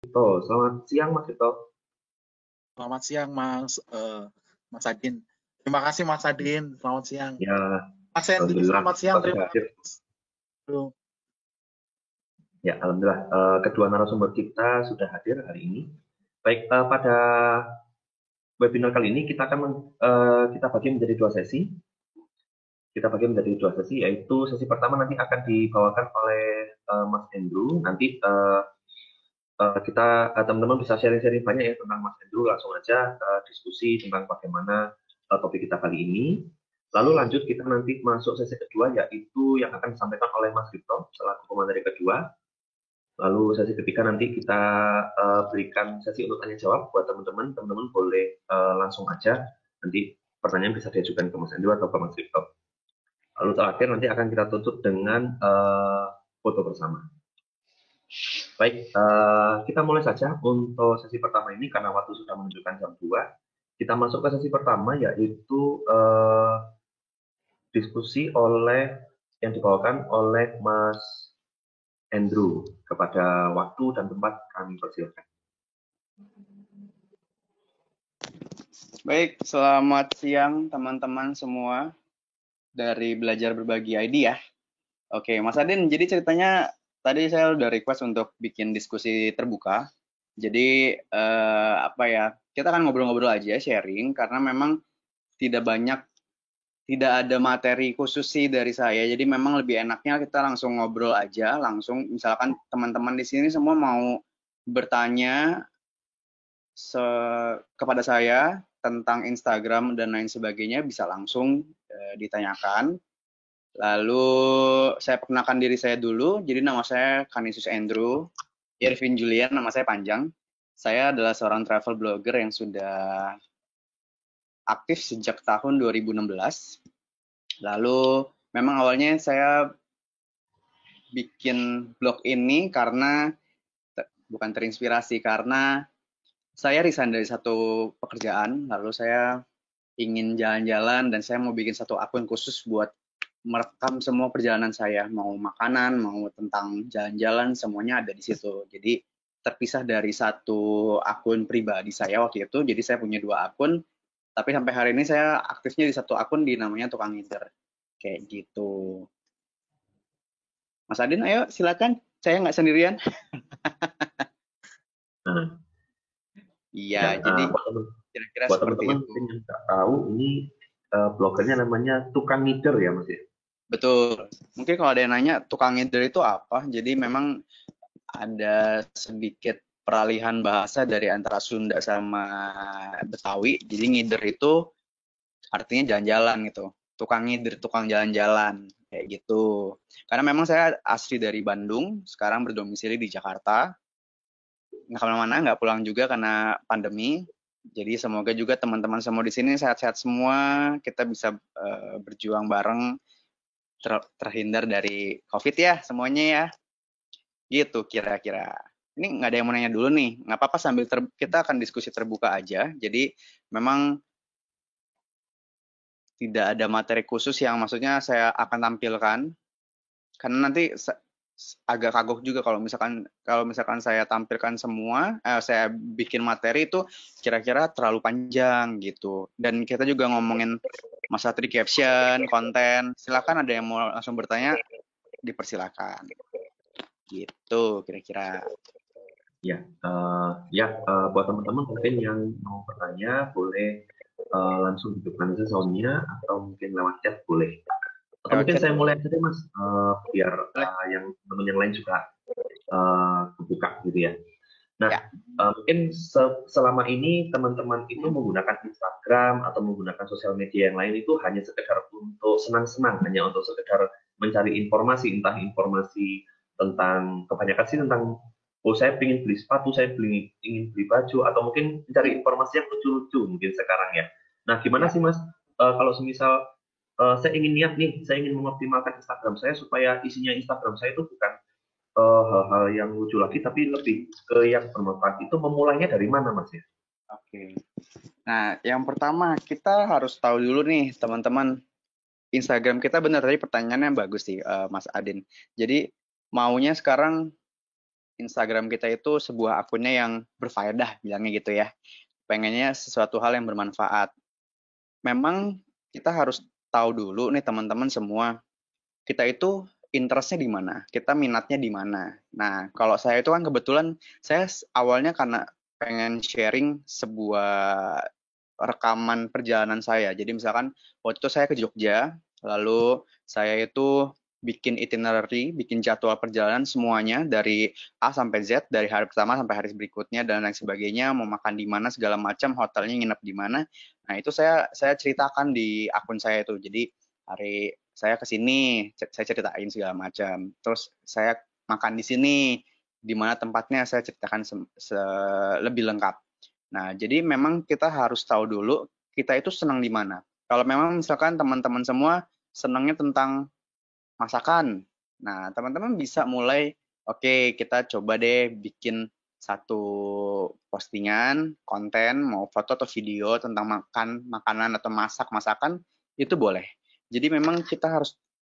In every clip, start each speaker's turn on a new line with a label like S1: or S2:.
S1: Tito. Selamat siang Mas Tito.
S2: Selamat siang Mas Adin. Terima kasih Mas Adin. Selamat siang.
S1: Ya,
S2: Mas Hendy,
S1: Alhamdulillah
S2: selamat siang.
S1: kita sudah
S2: Terima
S1: hadir.
S2: kasih. Aduh.
S1: Ya, Alhamdulillah kedua narasumber kita sudah hadir hari ini. Baik, pada webinar kali ini kita bagi menjadi dua sesi. Yaitu sesi pertama nanti akan dibawakan oleh Mas Andrew. Nanti teman-teman bisa sharing-sharing banyak ya tentang Mas Andrew. Langsung aja diskusi tentang bagaimana topik kita kali ini. Lalu lanjut kita nanti masuk sesi kedua, yaitu yang akan disampaikan oleh Mas Victor selaku komandan kedua. Lalu sesi ketiga nanti kita berikan sesi untuk tanya jawab buat teman-teman. Teman-teman boleh langsung aja nanti pertanyaan bisa diajukan ke Mas Andrew atau ke Mas Victor. Lalu terakhir nanti akan kita tutup dengan foto bersama. Baik, kita mulai saja untuk sesi pertama ini karena waktu sudah menunjukkan jam 2. Kita masuk ke sesi pertama, yaitu diskusi yang dibawakan oleh Mas Andrew. Kepada waktu dan tempat kami persilakan.
S3: Baik, selamat siang teman-teman semua dari Belajar Berbagi ID ya. Oke, Mas Adin, jadi ceritanya tadi saya udah request untuk bikin diskusi terbuka. Jadi kita akan ngobrol-ngobrol aja, sharing, karena memang tidak ada materi khusus sih dari saya. Jadi memang lebih enaknya kita langsung ngobrol aja, langsung misalkan teman-teman di sini semua mau bertanya kepada saya tentang Instagram dan lain sebagainya bisa langsung ditanyakan. Lalu saya perkenalkan diri saya dulu. Jadi nama saya Canisius Andrew Irvin Julian, nama saya panjang. Saya adalah seorang travel blogger yang sudah aktif sejak tahun 2016. Lalu memang awalnya saya bikin blog ini karena bukan terinspirasi, karena saya resign dari satu pekerjaan, lalu saya ingin jalan-jalan dan saya mau bikin satu akun khusus buat merekam semua perjalanan saya, mau makanan, mau tentang jalan-jalan, semuanya ada di situ. Jadi terpisah dari satu akun pribadi saya waktu itu, jadi saya punya dua akun, tapi sampai hari ini saya aktifnya di satu akun di namanya Tukang Ngider. Kayak gitu. Mas Adin, ayo silakan. Saya nggak sendirian. Iya, jadi kira-kira
S1: buat
S3: seperti
S1: teman-teman
S3: itu.
S1: yang nggak tahu, ini blogernya namanya Tukang Ngider ya Mas ya?
S3: Betul. Mungkin kalau ada yang nanya Tukang Ngider itu apa, jadi memang ada sedikit peralihan bahasa dari antara Sunda sama Betawi. Jadi ngider itu artinya jalan-jalan gitu. Tukang ngider, tukang jalan-jalan kayak gitu. Karena memang saya asli dari Bandung, sekarang berdomisili di Jakarta. Nggak kemana-mana, nggak pulang juga karena pandemi. Jadi semoga juga teman-teman semua di sini sehat-sehat semua. Kita bisa berjuang bareng terhindar dari COVID ya semuanya ya. Gitu kira-kira. Ini nggak ada yang mau nanya dulu nih. Nggak apa-apa sambil kita akan diskusi terbuka aja. Jadi memang tidak ada materi khusus yang maksudnya saya akan tampilkan. Karena nanti agak kagok juga kalau misalkan saya tampilkan semua, saya bikin materi itu kira-kira terlalu panjang gitu. Dan kita juga ngomongin masalah tadi caption, konten. Silakan ada yang mau langsung bertanya, dipersilakan. Gitu kira-kira.
S1: Ya, buat teman-teman mungkin yang mau bertanya boleh langsung hidupkan aja soundnya atau mungkin lewat chat boleh. Atau mungkin saya mulai aja deh Mas, biar yang teman yang lain juga kebuka gitu ya. Nah, mungkin selama ini teman-teman itu menggunakan Instagram atau menggunakan sosial media yang lain itu hanya sekedar untuk senang-senang, hanya untuk sekedar mencari informasi, entah informasi tentang, kebanyakan sih tentang, oh saya ingin beli sepatu, ingin beli baju, atau mungkin mencari informasi yang lucu-lucu mungkin sekarang ya. Nah, gimana sih Mas, kalau semisal saya ingin mengoptimalkan Instagram saya supaya isinya Instagram saya itu bukan hal-hal yang lucu lagi, tapi lebih ke yang bermanfaat. Itu memulainya dari mana, Mas ya?
S3: Oke. Nah, yang pertama kita harus tahu dulu nih, teman-teman. Instagram kita benar tadi pertanyaannya bagus sih, Mas Adin. Jadi maunya sekarang Instagram kita itu sebuah akunnya yang berfaedah, bilangnya gitu ya. Pengennya sesuatu hal yang bermanfaat. Memang kita harus tahu dulu nih teman-teman semua, kita itu interestnya di mana, kita minatnya di mana. Nah, kalau saya itu kan kebetulan saya awalnya karena pengen sharing sebuah rekaman perjalanan saya. Jadi misalkan waktu itu saya ke Jogja, lalu saya itu bikin itinerary, bikin jadwal perjalanan semuanya dari A sampai Z, dari hari pertama sampai hari berikutnya dan lain sebagainya, mau makan di mana segala macam, hotelnya nginep di mana. Nah, itu saya ceritakan di akun saya itu. Jadi hari saya ke sini, saya ceritain segala macam. Terus saya makan di sini, di mana tempatnya saya ceritakan lebih lengkap. Nah, jadi memang kita harus tahu dulu kita itu senang di mana. Kalau memang misalkan teman-teman semua senangnya tentang masakan, nah teman-teman bisa mulai, oke, kita coba deh bikin satu postingan, konten, mau foto atau video tentang makanan atau masakan, itu boleh. Jadi memang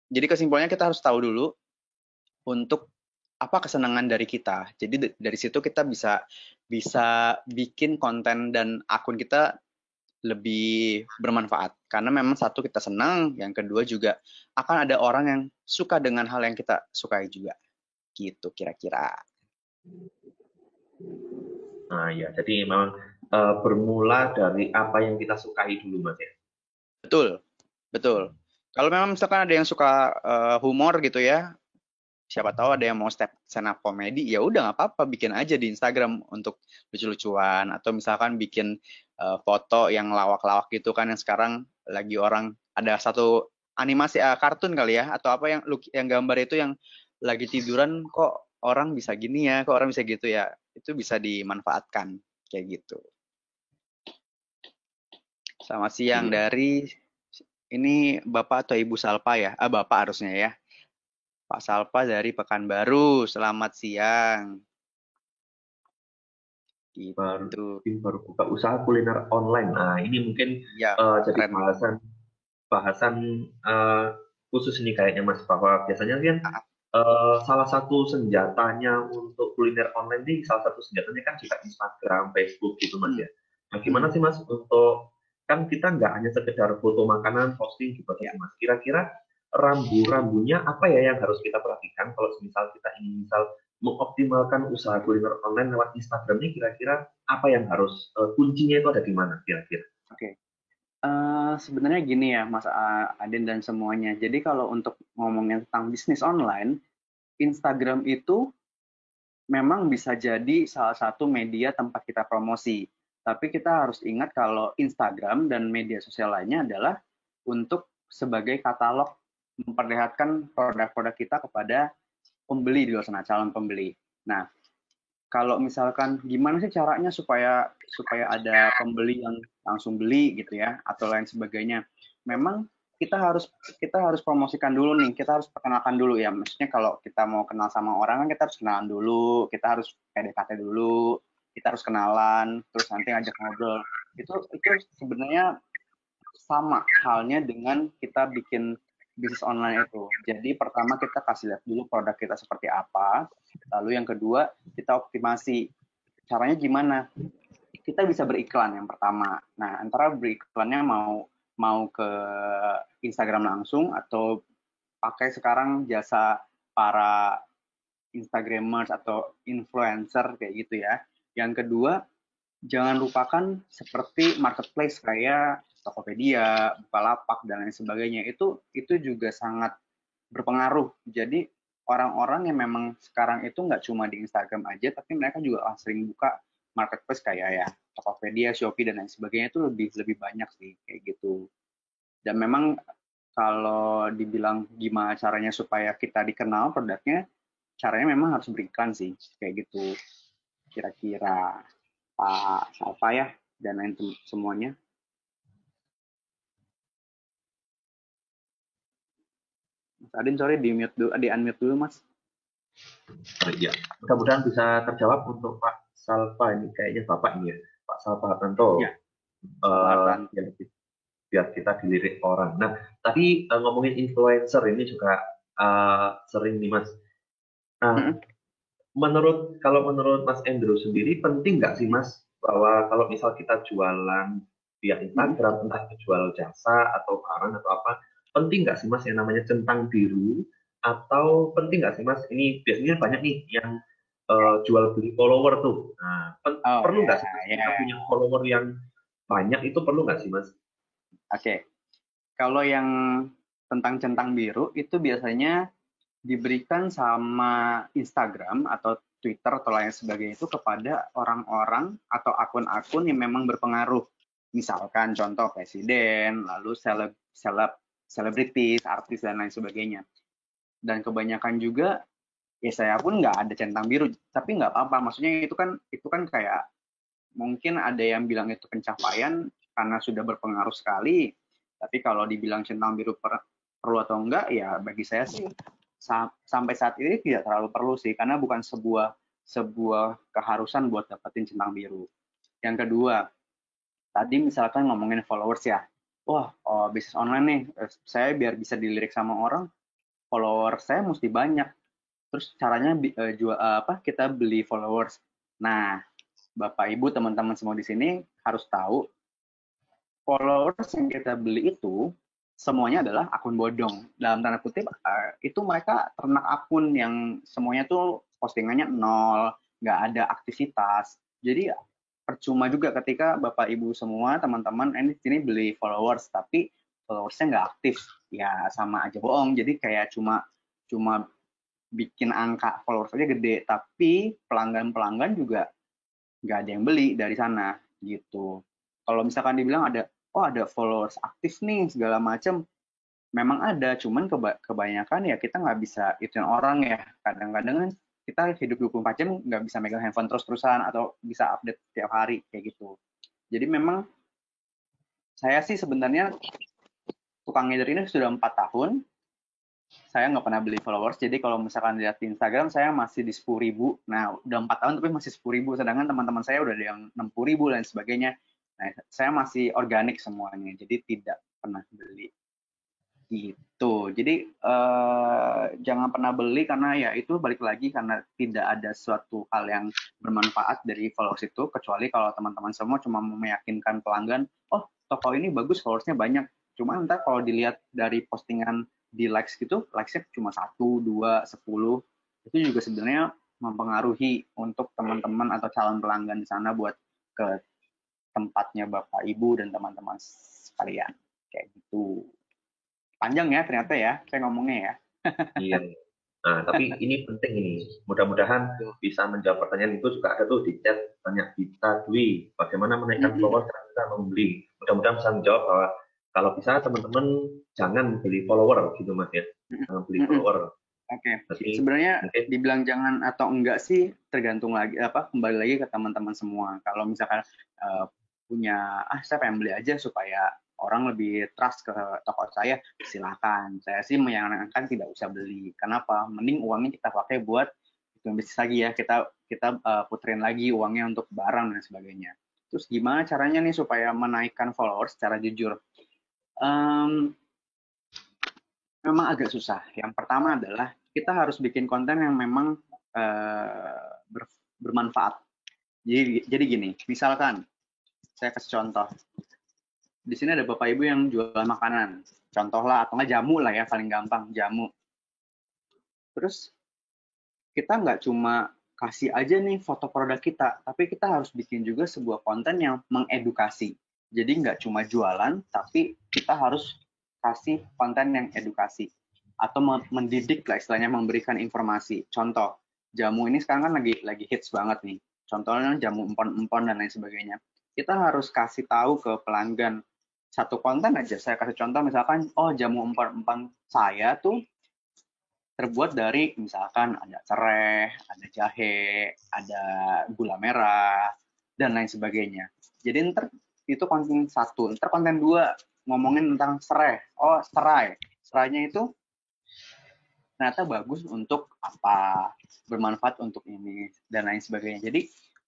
S3: jadi kesimpulannya kita harus tahu dulu untuk apa kesenangan dari kita. Jadi dari situ kita bisa bikin konten dan akun kita lebih bermanfaat. Karena memang satu kita senang, yang kedua juga akan ada orang yang suka dengan hal yang kita sukai juga. Gitu kira-kira.
S1: Nah ya, jadi memang bermula dari apa yang kita sukai dulu Mas ya.
S3: Betul. Kalau memang misalkan ada yang suka humor gitu ya, siapa tahu ada yang mau stand up comedy, ya udah nggak apa-apa, bikin aja di Instagram untuk lucu-lucuan, atau misalkan bikin foto yang lawak-lawak gitu kan, yang sekarang lagi orang ada satu animasi kartun kali ya, atau apa yang gambar itu yang lagi tiduran kok orang bisa gini ya, kok orang bisa gitu ya, itu bisa dimanfaatkan kayak gitu. Selamat siang dari ini Bapak atau Ibu Salpa ya? Bapak harusnya ya. Pak Salpa dari Pekanbaru, selamat siang. Gitu.
S1: Baru buka usaha kuliner online. Nah, ini mungkin
S3: Ya,
S1: jadi bahasan khusus ini kayaknya Mas, bahwa biasanya kan salah satu senjatanya untuk kuliner online ini, salah satu senjatanya kan juga Instagram, Facebook gitu Mas ya. Nah, gimana sih Mas untuk, kan kita nggak hanya sekedar foto makanan, posting gitu aja Mas. Kira-kira rambu-rambunya apa ya yang harus kita perhatikan kalau misal kita ingin mengoptimalkan usaha kuliner online lewat Instagram ini, kira-kira apa yang harus kuncinya itu ada di mana kira-kira?
S3: Oke. Sebenarnya gini ya Mas Adin dan semuanya. Jadi kalau untuk ngomongin tentang bisnis online, Instagram itu memang bisa jadi salah satu media tempat kita promosi. Tapi kita harus ingat kalau Instagram dan media sosial lainnya adalah untuk sebagai katalog memperlihatkan produk-produk kita kepada pembeli di luar sana, calon pembeli. Nah, kalau misalkan gimana sih caranya supaya ada pembeli yang langsung beli gitu ya, atau lain sebagainya. Memang kita harus promosikan dulu nih, kita harus perkenalkan dulu ya. Maksudnya kalau kita mau kenal sama orang kan kita harus kenalan dulu, kita harus PDKT dulu, kita harus kenalan, terus nanti ngajak ngobrol. Itu sebenarnya sama halnya dengan kita bikin bisnis online itu. Jadi pertama kita kasih lihat dulu produk kita seperti apa, lalu yang kedua kita optimasi. Caranya gimana? Kita bisa beriklan yang pertama. Nah, antara beriklannya mau ke Instagram langsung atau pakai sekarang jasa para Instagramers atau influencer kayak gitu ya. Yang kedua, jangan lupakan seperti marketplace kayak Tokopedia, Bukalapak dan lain sebagainya. Itu juga sangat berpengaruh. Jadi orang-orang yang memang sekarang itu nggak cuma di Instagram aja, tapi mereka juga sering buka marketplace kayak ya Tokopedia, Shopee dan lain sebagainya, itu lebih banyak sih kayak gitu. Dan memang kalau dibilang gimana caranya supaya kita dikenal produknya, caranya memang harus beriklan sih kayak gitu. Kira-kira Pak Salpa ya dan lain semuanya. Mas Adin, sorry di unmute dulu Mas.
S1: Ya, mudah-mudahan bisa terjawab untuk Pak Salpa ini, kayaknya Bapak ini ya, Pak Salpa Hartanto.
S3: Ya,
S1: biar kita dilirik orang. Nah, tadi ngomongin influencer ini juga sering nih Mas. Kalau menurut Mas Andrew sendiri penting nggak sih Mas bahwa kalau misal kita jualan via
S3: Mm-mm.
S1: Instagram, entah itu jual jasa atau barang atau apa, penting nggak sih Mas yang namanya centang biru? Atau penting nggak sih Mas? Ini biasanya banyak nih yang jual beli follower tuh. Nah,
S3: Oh
S1: perlu
S3: ya,
S1: nggak sih Mas
S3: ya.
S1: kita punya follower yang banyak itu perlu nggak sih Mas?
S3: Oke. Kalau yang tentang centang biru itu biasanya diberikan sama Instagram atau Twitter atau lain sebagainya itu kepada orang-orang atau akun-akun yang memang berpengaruh. Misalkan contoh presiden, lalu selebritis, artis dan lain sebagainya. Dan kebanyakan juga ya saya pun nggak ada centang biru, tapi nggak apa-apa. Maksudnya itu kan kayak mungkin ada yang bilang itu pencapaian karena sudah berpengaruh sekali. Tapi kalau dibilang centang biru perlu atau enggak, ya bagi saya sih sampai saat ini tidak terlalu perlu sih, karena bukan sebuah keharusan buat dapetin centang biru. Yang kedua, tadi misalkan ngomongin followers ya, wah bisnis online nih, saya biar bisa dilirik sama orang, follower saya mesti banyak. Terus caranya kita beli followers. Nah, Bapak Ibu teman-teman semua di sini harus tahu followers yang kita beli itu semuanya adalah akun bodong. Dalam tanda kutip, itu mereka ternak akun yang semuanya tuh postingannya nol, nggak ada aktivitas. Jadi percuma juga ketika Bapak Ibu semua teman-teman ini sini beli followers, tapi followersnya nggak aktif. Ya sama aja bohong. Jadi kayak cuma cuma bikin angka followers aja gede, tapi pelanggan-pelanggan juga nggak ada yang beli dari sana gitu. Kalau misalkan dibilang ada followers aktif nih segala macam, memang ada, cuman kebanyakan ya kita nggak bisa ituin orang ya. Kadang-kadang kan kita hidup 24 jam nggak bisa megang handphone terus-terusan atau bisa update tiap hari kayak gitu. Jadi memang saya sih sebenarnya tukang ngider ini sudah 4 tahun. Saya nggak pernah beli followers, jadi kalau misalkan lihat di Instagram saya masih di 10.000. Nah udah 4 tahun tapi masih 10.000, sedangkan teman-teman saya udah ada yang 60.000 dan sebagainya. Nah saya masih organik semuanya, jadi tidak pernah beli gitu. Jadi jangan pernah beli, karena ya itu balik lagi karena tidak ada suatu hal yang bermanfaat dari followers itu, kecuali kalau teman-teman semua cuma meyakinkan pelanggan, oh toko ini bagus followersnya banyak. Cuma ntar kalau dilihat dari postingan di likes gitu, likesnya cuma 1, 2, 10, itu juga sebenarnya mempengaruhi untuk teman-teman atau calon pelanggan di sana buat ke tempatnya Bapak Ibu dan teman-teman sekalian kayak gitu. Panjang ya ternyata ya, saya ngomongnya ya.
S1: Iya. Nah, tapi ini penting ini. Mudah-mudahan bisa menjawab pertanyaan itu juga ada tuh di chat tanya kita Dwi, bagaimana menaikkan follower dan kita membeli. Mudah-mudahan bisa menjawab bahwa kalau bisa teman-teman jangan beli follower gitu Mas ya. Jangan beli follower.
S3: Oke,
S1: Jadi
S3: sebenarnya
S1: mungkin
S3: dibilang jangan atau enggak sih tergantung lagi kembali lagi ke teman-teman semua. Kalau misalkan punya saya pengen beli aja supaya orang lebih trust ke toko saya, silakan. Saya sih menyarankan tidak usah beli. Kenapa? Mending uangnya kita pakai buat itu bisnis lagi ya. Kita puterin lagi uangnya untuk barang dan sebagainya. Terus gimana caranya nih supaya menaikkan followers secara jujur? Memang agak susah. Yang pertama adalah kita harus bikin konten yang memang bermanfaat. Jadi gini, misalkan saya kasih contoh. Di sini ada Bapak Ibu yang jual makanan. Contohlah, atau nggak jamu lah ya, paling gampang, jamu. Terus kita nggak cuma kasih aja nih foto produk kita, tapi kita harus bikin juga sebuah konten yang mengedukasi. Jadi nggak cuma jualan, tapi kita harus kasih konten yang edukasi atau mendidik lah istilahnya, memberikan informasi. Contoh, jamu ini sekarang kan lagi hits banget nih. Contohnya jamu empon-empon dan lain sebagainya. Kita harus kasih tahu ke pelanggan satu konten aja. Saya kasih contoh misalkan, oh jamu empon-empon saya tuh terbuat dari misalkan ada serai, ada jahe, ada gula merah, dan lain sebagainya. Jadi ntar itu konten satu. Ntar konten dua ngomongin tentang serai. Oh serai. Serainya itu ternyata bagus untuk apa, bermanfaat untuk ini, dan lain sebagainya.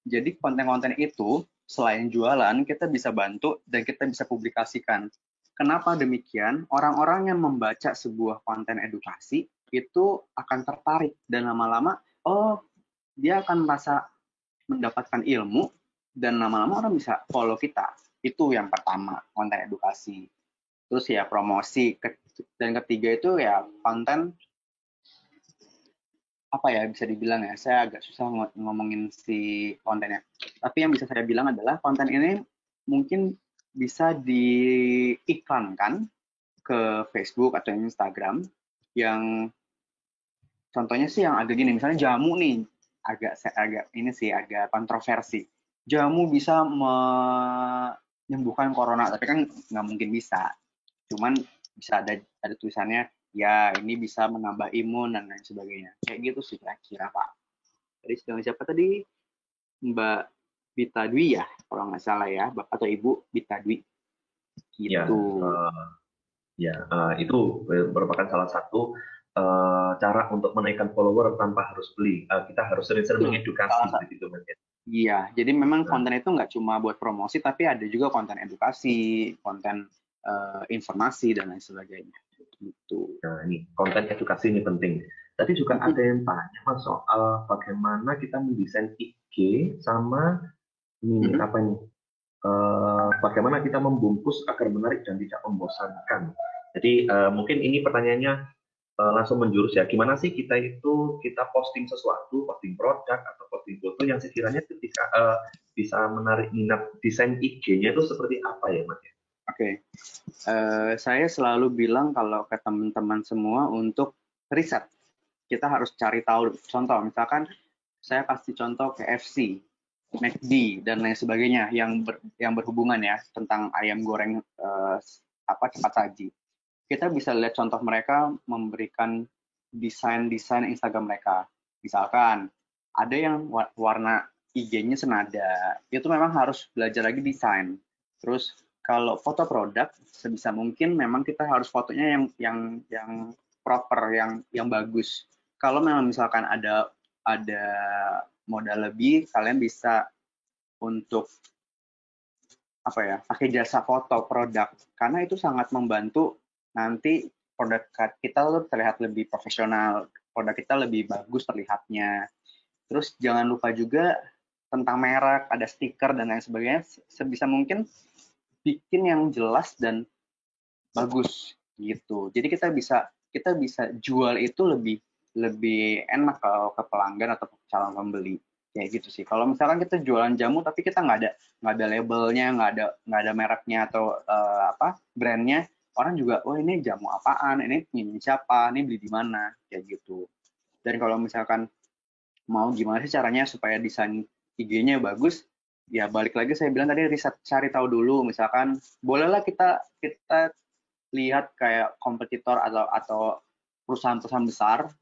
S3: Jadi konten-konten itu selain jualan, kita bisa bantu dan kita bisa publikasikan. Kenapa demikian? Orang-orang yang membaca sebuah konten edukasi itu akan tertarik dan lama-lama, oh dia akan merasa mendapatkan ilmu dan lama-lama orang bisa follow kita. Itu yang pertama, konten edukasi. Terus ya promosi, dan ketiga itu ya konten apa ya bisa dibilang ya, saya agak susah ngomongin si kontennya. Tapi yang bisa saya bilang adalah konten ini mungkin bisa diiklankan ke Facebook atau Instagram yang contohnya sih yang agak gini, misalnya jamu nih, agak ini sih agak kontroversi. Jamu bisa menyembuhkan corona, tapi kan nggak mungkin bisa. Cuman bisa ada tulisannya, ya ini bisa menambah imun dan lain sebagainya. Kayak gitu sih kira-kira Pak. Tadi sedang siapa tadi? Mbak Bita Dwi ya, kalau nggak salah ya, Bapak atau Ibu Bita Dwi.
S1: Ya,
S3: Gitu.
S1: itu merupakan salah satu cara untuk menaikkan follower tanpa harus beli. Kita harus sering-sering mengedukasi begitu Mas.
S3: Iya, jadi memang konten itu nggak cuma buat promosi, tapi ada juga konten edukasi, konten informasi dan lain sebagainya. Gitu.
S1: Nah, ini konten edukasi ini penting. Tadi juga ada yang tanya Mas soal bagaimana kita mendesain IG sama ini apa ini? Bagaimana kita membungkus agar menarik dan tidak membosankan. Jadi mungkin ini pertanyaannya langsung menjurus ya. Gimana sih kita posting sesuatu, posting produk atau posting foto yang sekiranya ketika bisa menarik minat. Desain IG-nya itu seperti apa ya Mas?
S3: Oke. Saya selalu bilang kalau ke teman-teman semua untuk riset. Kita harus cari tahu. Contoh, misalkan saya kasih contoh KFC, McD dan lain sebagainya yang berhubungan ya tentang ayam goreng cepat saji. Kita bisa lihat contoh mereka memberikan desain Instagram mereka. Misalkan ada yang warna IG-nya senada, itu memang harus belajar lagi desain. Terus kalau foto produk sebisa mungkin memang kita harus fotonya yang proper, yang bagus. Kalau memang misalkan ada modal lebih, kalian bisa untuk pakai jasa foto produk, karena itu sangat membantu nanti produk kita terlihat lebih profesional, produk kita lebih bagus terlihatnya. Terus jangan lupa juga tentang merek, ada stiker dan lain sebagainya, sebisa mungkin bikin yang jelas dan bagus gitu. Jadi kita bisa jual itu lebih enak ke pelanggan atau calon pembeli. Kayak gitu sih. Kalau misalkan kita jualan jamu tapi kita nggak ada labelnya, nggak ada mereknya atau brandnya, orang juga, oh ini jamu apaan, ini punya siapa, ini beli di mana, kayak gitu. Dan kalau misalkan mau gimana sih caranya supaya desain IG-nya bagus, ya balik lagi saya bilang tadi, riset, cari tahu dulu. Misalkan bolehlah kita lihat kayak kompetitor atau perusahaan-perusahaan besar.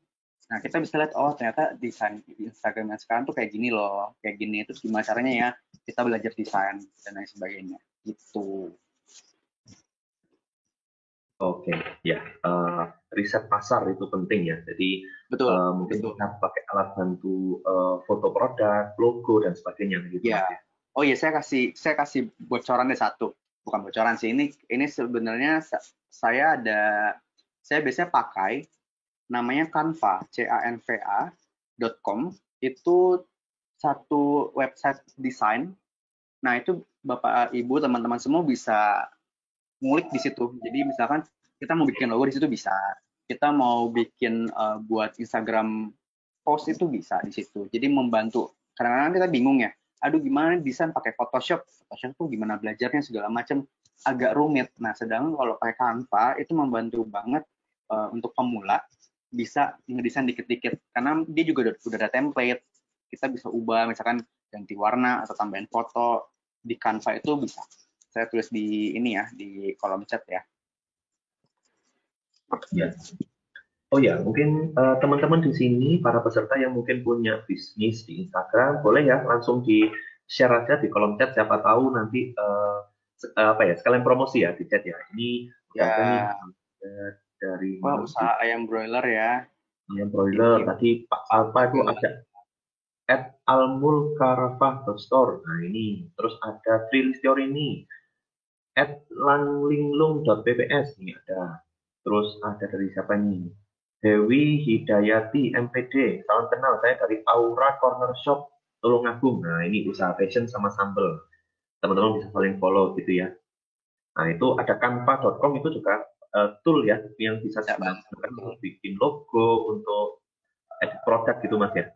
S3: Nah, kita bisa lihat, oh ternyata desain di Instagram yang sekarang tuh kayak gini loh, kayak gini. Itu gimana caranya ya kita belajar desain dan lain sebagainya. Gitu.
S1: Oke, ya. Riset pasar itu penting ya. Jadi mungkin kita pakai alat bantu foto produk, logo dan sebagainya gitu.
S3: Ya. Oh iya, saya kasih bocoran deh satu. Bukan bocoran sih, ini sebenarnya saya biasanya pakai namanya Canva, canva.com. Itu satu website desain. Nah, itu Bapak Ibu teman-teman semua bisa ngulik di situ. Jadi misalkan kita mau bikin logo di situ bisa. Kita mau bikin buat Instagram post itu bisa di situ. Jadi membantu. Kadang-kadang kita bingung ya. Aduh gimana desain pakai Photoshop? Photoshop tuh gimana belajarnya segala macam, agak rumit. Nah, sedangkan kalau pakai Canva itu membantu banget untuk pemula bisa ngedesain dikit-dikit karena dia juga udah ada template. Kita bisa ubah misalkan ganti warna atau tambahin foto di Canva itu bisa. Saya tulis di ini ya, di kolom chat ya.
S1: Ya. Oh ya, mungkin teman-teman di sini, para peserta yang mungkin punya bisnis di Instagram, boleh ya langsung di-share aja di kolom chat, siapa tahu nanti sekalian promosi ya di chat ya. Ini
S3: ya.
S1: Dari
S3: usaha ayam broiler ya.
S1: Ayam broiler, tadi Pak Alfa itu ada @almulkarafah.store. Nah ini, terus ada Trilistior ini, @langlinglung.pps ini ada. Terus ada dari siapa nih? Dewi Hidayati MPD, salam kenal, saya dari Aura Corner Shop Tulungagung. Nah, ini usaha fashion sama sambel. Teman-teman bisa saling follow gitu ya. Nah, itu ada canva.com, itu juga tool ya yang bisa
S3: Ya, Bang.
S1: digunakan untuk bikin logo, untuk edit produk gitu Mas ya.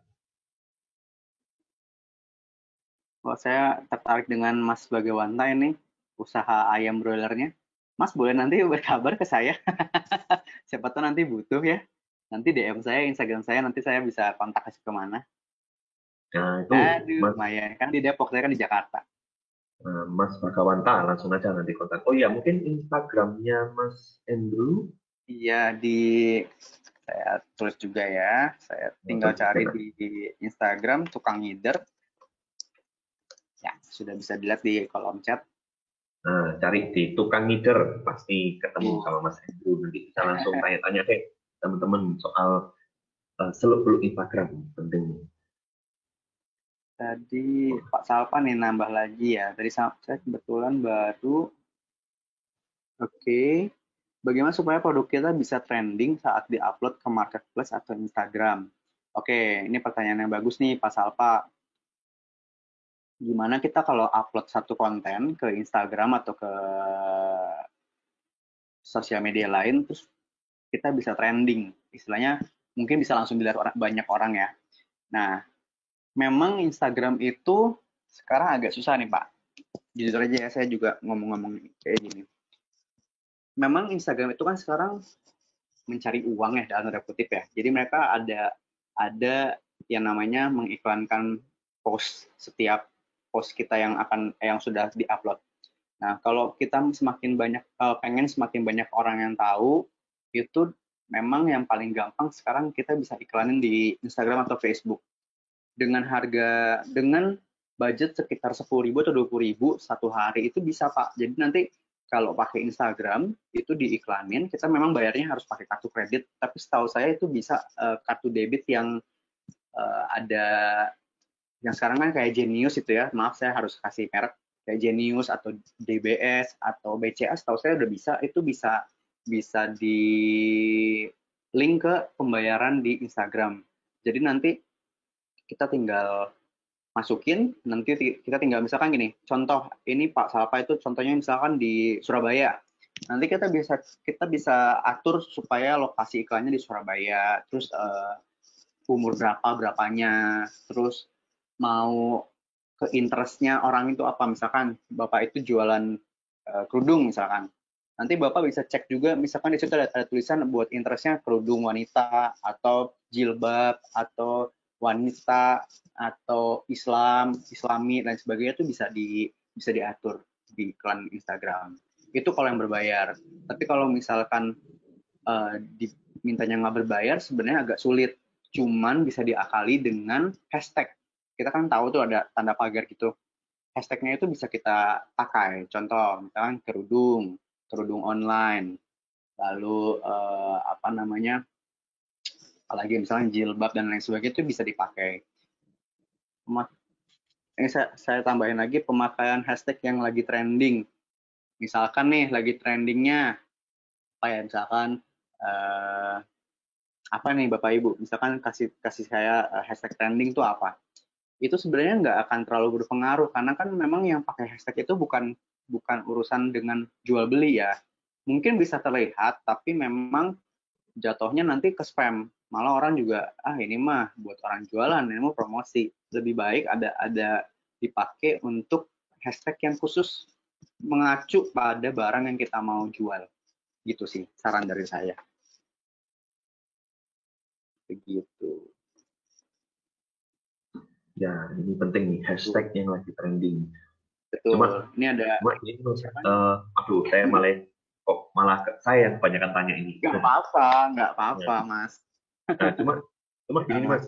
S3: Kalau saya tertarik dengan Mas Bagawanta ini, usaha ayam broilernya. Mas boleh nanti berkabar ke saya. Siapa tahu nanti butuh ya. Nanti DM saya, Instagram saya, nanti saya bisa kontak kasih kemana.
S1: Nah, itu
S3: Aduh,
S1: Mas
S3: lumayan. Kan di Depok, saya kan di Jakarta.
S1: Mas Bagawanta, langsung aja nanti kontak. Oh iya, mungkin Instagramnya Mas Andrew.
S3: Iya, saya tulis juga ya. Saya tinggal
S1: Terus
S3: cari
S1: juga.
S3: di Instagram, tukang ngider. Ya, sudah bisa dilihat di kolom chat.
S1: Nah, cari di tukang ngider, pasti ketemu
S3: Iya.
S1: sama Mas Andrew. Nanti bisa langsung tanya-tanya deh teman-teman soal seluk-beluk Instagram. Penting.
S3: Tadi Pak Salpa nih nambah lagi ya. Tadi saya kebetulan baru. Oke. Bagaimana supaya produk kita bisa trending saat diupload ke marketplace atau Instagram? Oke, ini pertanyaan yang bagus nih Pak Salpa. Gimana kita kalau upload satu konten ke Instagram atau ke sosial media lain, terus kita bisa trending. Istilahnya mungkin bisa langsung dilihat banyak orang ya. Nah, memang Instagram itu sekarang agak susah nih Pak. Jujur aja ya, saya juga ngomong-ngomong kayak gini. Memang Instagram itu kan sekarang mencari uang ya dalam tanda kutip ya. Jadi mereka ada yang namanya mengiklankan post setiap post kita yang sudah diupload. Nah, kalau kita semakin banyak pengen semakin banyak orang yang tahu, itu memang yang paling gampang sekarang kita bisa iklanin di Instagram atau Facebook dengan budget sekitar 10.000 atau 20.000 satu hari itu bisa Pak. Jadi nanti kalau pakai Instagram itu diiklanin, kita memang bayarnya harus pakai kartu kredit, tapi setahu saya itu bisa kartu debit yang ada yang sekarang kan kayak Genius itu ya, maaf saya harus kasih merek, kayak Genius atau DBS atau BCA, setahu saya udah bisa, itu bisa di link ke pembayaran di Instagram. Jadi nanti kita tinggal masukin, nanti kita tinggal misalkan gini, contoh ini Pak Salpa itu contohnya misalkan di Surabaya. Nanti kita bisa atur supaya lokasi iklannya di Surabaya, terus umur berapanya, terus mau ke interestnya orang itu apa, misalkan Bapak itu jualan kerudung misalkan. Nanti Bapak bisa cek juga, misalkan di situ ada tulisan buat interestnya kerudung wanita atau jilbab atau wanita atau Islami dan sebagainya itu bisa diatur di iklan Instagram. Itu kalau yang berbayar. Tapi kalau misalkan dimintanya nggak berbayar sebenarnya agak sulit. Cuman bisa diakali dengan hashtag. Kita kan tahu tuh ada tanda pagar gitu. Hashtagnya itu bisa kita pakai. Contoh, misalkan kerudung online, lalu apalagi misalnya jilbab dan lain sebagainya itu bisa dipakai. Ini saya tambahin lagi pemakaian hashtag yang lagi trending. Misalkan nih lagi trendingnya apa ya, misalkan apa nih Bapak Ibu, misalkan kasih saya hashtag trending itu apa? Itu sebenarnya nggak akan terlalu berpengaruh karena kan memang yang pakai hashtag itu bukan urusan dengan jual beli ya. Mungkin bisa terlihat tapi memang jatuhnya nanti ke spam. Malah orang juga ini mah buat orang jualan, ini mau promosi. Lebih baik ada dipakai untuk hashtag yang khusus mengacu pada barang yang kita mau jual. Gitu sih saran dari saya. Begitu.
S1: Ya, ini penting nih, hashtag yang lagi trending.
S3: Betul. Ini ada.
S1: Aduh, saya malah saya yang kebanyakan tanya ini.
S3: Nggak apa-apa, Mas.
S1: Nah, cuma gini nih, Mas.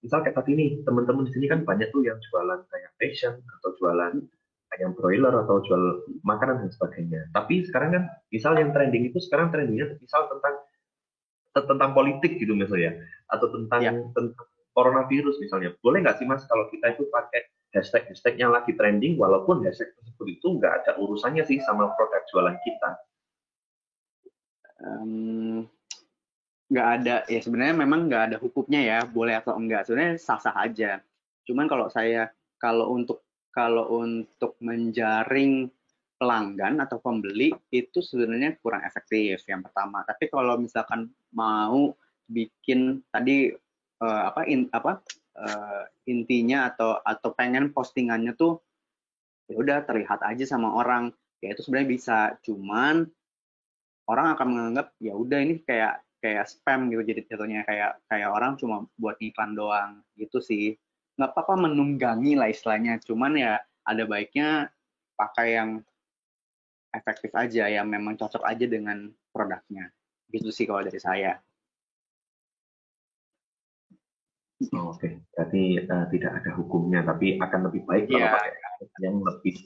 S1: Misal kayak tadi nih, teman-teman di sini kan banyak tuh yang jualan kayak fashion atau jualan ayam broiler atau jual makanan dan sebagainya. Tapi sekarang kan, misal yang trending itu sekarang trendingnya misal tentang politik gitu misalnya, atau tentang coronavirus misalnya. Boleh nggak sih Mas kalau kita itu pakai hashtag yang lagi trending, walaupun hashtag tersebut itu nggak ada urusannya sih sama produk jualan kita?
S3: nggak ada ya, sebenarnya memang nggak ada hukumnya ya, boleh atau enggak, sebenarnya sah-sah aja. Cuman kalau untuk menjaring pelanggan atau pembeli itu sebenarnya kurang efektif yang pertama. Tapi kalau misalkan mau bikin tadi intinya atau pengen postingannya tuh ya udah terlihat aja sama orang, ya itu sebenarnya bisa. Cuman orang akan menganggap ya udah ini kayak kayak spam gitu, jadi jatuhnya kayak kayak orang cuma buat iklan doang gitu sih. Nggak apa-apa menunggangi lah istilahnya, cuman ya ada baiknya pakai yang efektif aja, yang memang cocok aja dengan produknya gitu sih kalau dari saya.
S1: Oke, berarti tidak ada hukumnya, tapi akan lebih baik kalau
S3: Iya,
S1: pakai yang lebih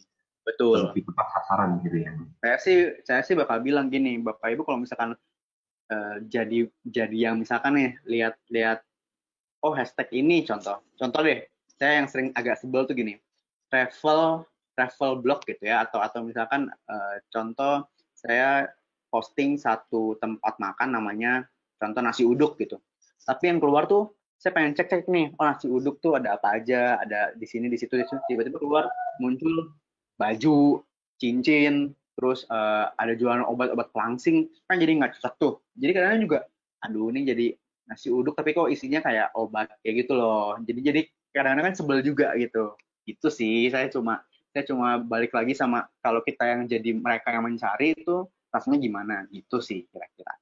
S3: betul.
S1: lebih tepat sasaran gitu ya.
S3: Saya sih bakal bilang gini, Bapak Ibu kalau misalkan jadi yang misalkan nih lihat oh hashtag ini, contoh deh, saya yang sering agak sebel tuh gini, travel travel blog gitu ya, atau misalkan contoh saya posting satu tempat makan namanya contoh nasi uduk gitu, tapi yang keluar tuh saya pengen cek nih, oh nasi uduk tuh ada apa aja, ada di sini di situ, tiba-tiba keluar muncul baju, cincin, terus ada jualan obat-obat pelangsing, kan jadi nggak cocok tuh. Jadi kadang-kadang juga aduh ini jadi nasi uduk tapi kok isinya kayak obat kayak gitu loh, jadi kadang-kadang kan sebel juga gitu. Itu sih, saya cuma balik lagi sama kalau kita yang jadi mereka yang mencari itu rasanya gimana gitu sih kira-kira.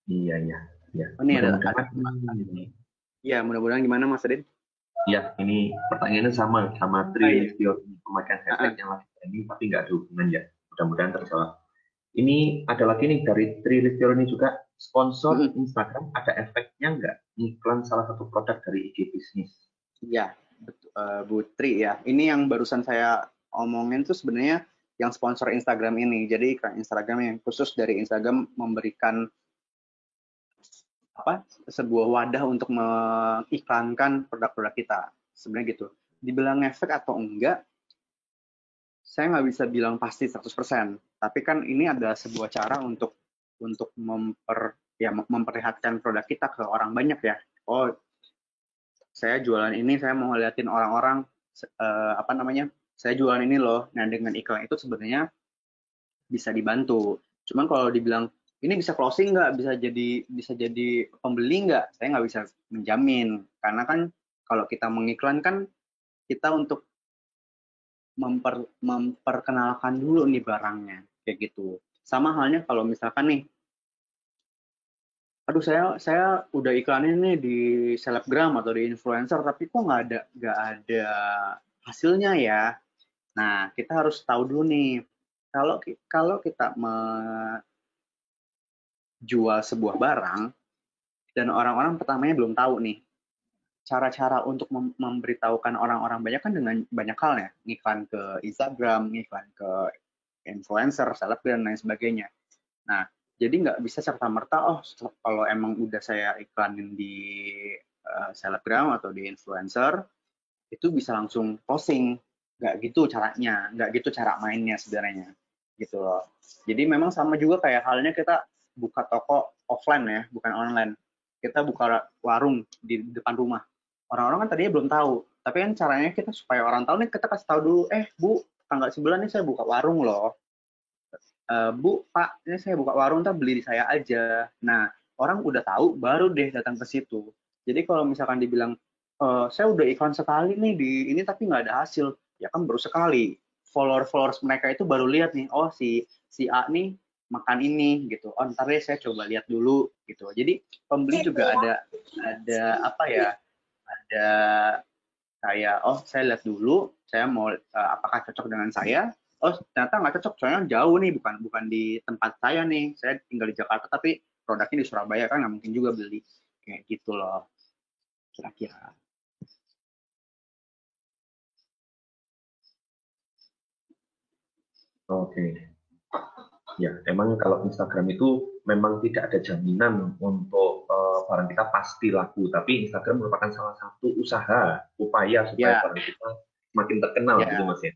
S1: Iya, iya, iya.
S3: Oh, ini ada
S1: Mudah-mudahan
S3: ya, mudah-mudahan gimana Mas Adin.
S1: ya, ini pertanyaannya sama
S3: Ah,
S1: Tri
S3: iya.
S1: Listio, pemakaian
S3: Ah,
S1: hashtag
S3: ah.
S1: yang lagi ini, tapi nggak ada hubungan ya. Mudah-mudahan terjawab. Ini ada lagi nih dari Tri Listio ini juga, sponsor
S3: Mm-mm.
S1: Instagram ada efeknya nggak? Iklan salah satu produk dari IG bisnis.
S3: Iya, Bu Tri ya. Ini yang barusan saya omongin tuh sebenarnya yang sponsor Instagram ini. Jadi iklan Instagram yang khusus dari Instagram memberikan sebuah wadah untuk mengiklankan produk-produk kita. Sebenarnya gitu. Dibilang efek atau enggak, saya nggak bisa bilang pasti 100%. Tapi kan ini adalah sebuah cara untuk memperlihatkan produk kita ke orang banyak ya. Oh, saya jualan ini, saya mau ngeliatin orang-orang saya jualan ini loh. Nah, dengan iklan itu sebenarnya bisa dibantu. Cuman kalau dibilang ini bisa closing nggak, bisa jadi pembeli nggak, saya nggak bisa menjamin. Karena kan kalau kita mengiklan kan kita untuk memperkenalkan dulu nih barangnya, kayak gitu. Sama halnya kalau misalkan nih, aduh saya udah iklanin nih di selebgram atau di influencer, tapi kok nggak ada hasilnya ya. Nah, kita harus tahu dulu nih, kalau kita menjual sebuah barang dan orang-orang pertamanya belum tahu nih, cara-cara untuk memberitahukan orang-orang banyak kan dengan banyak hal ya, ngiklan ke Instagram, ngiklan ke influencer, selebgram, dan lain sebagainya. Nah, jadi nggak bisa serta-merta, oh kalau emang udah saya iklanin di selebgram atau di influencer, itu bisa langsung posting. Nggak gitu caranya, nggak gitu cara mainnya sebenarnya. Gitu loh. Jadi memang sama juga kayak halnya kita buka toko offline ya, bukan online. Kita buka warung di depan rumah. Orang-orang kan tadinya belum tahu, tapi kan caranya kita supaya orang tahu nih, kita kasih tahu dulu, Bu, tanggal 9 nih saya buka warung loh. Bu, Pak, ini saya buka warung, ntar beli di saya aja. Nah, orang udah tahu, baru deh datang ke situ. Jadi kalau misalkan dibilang, saya udah iklan sekali nih di ini tapi nggak ada hasil, ya kan baru sekali. Followers mereka itu baru lihat nih, oh si A nih makan ini gitu. Oh ntar deh saya coba lihat dulu gitu. Jadi pembeli juga ada apa ya? Ada kayak oh saya lihat dulu, saya mau apakah cocok dengan saya. Oh ternyata nggak cocok, soalnya jauh nih, bukan di tempat saya nih, saya tinggal di Jakarta tapi produknya di Surabaya, kan nggak mungkin juga beli kayak gitu loh kira-kira.
S1: Oke. Ya, emang kalau Instagram itu memang tidak ada jaminan untuk barang kita pasti laku, tapi Instagram merupakan salah satu usaha, upaya supaya
S3: Ya,
S1: barang kita semakin terkenal gitu
S3: ya,
S1: Mas ya.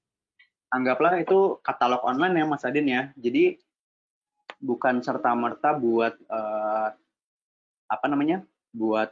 S3: anggaplah itu katalog online ya Mas Adin ya. Jadi bukan serta merta buat apa namanya, buat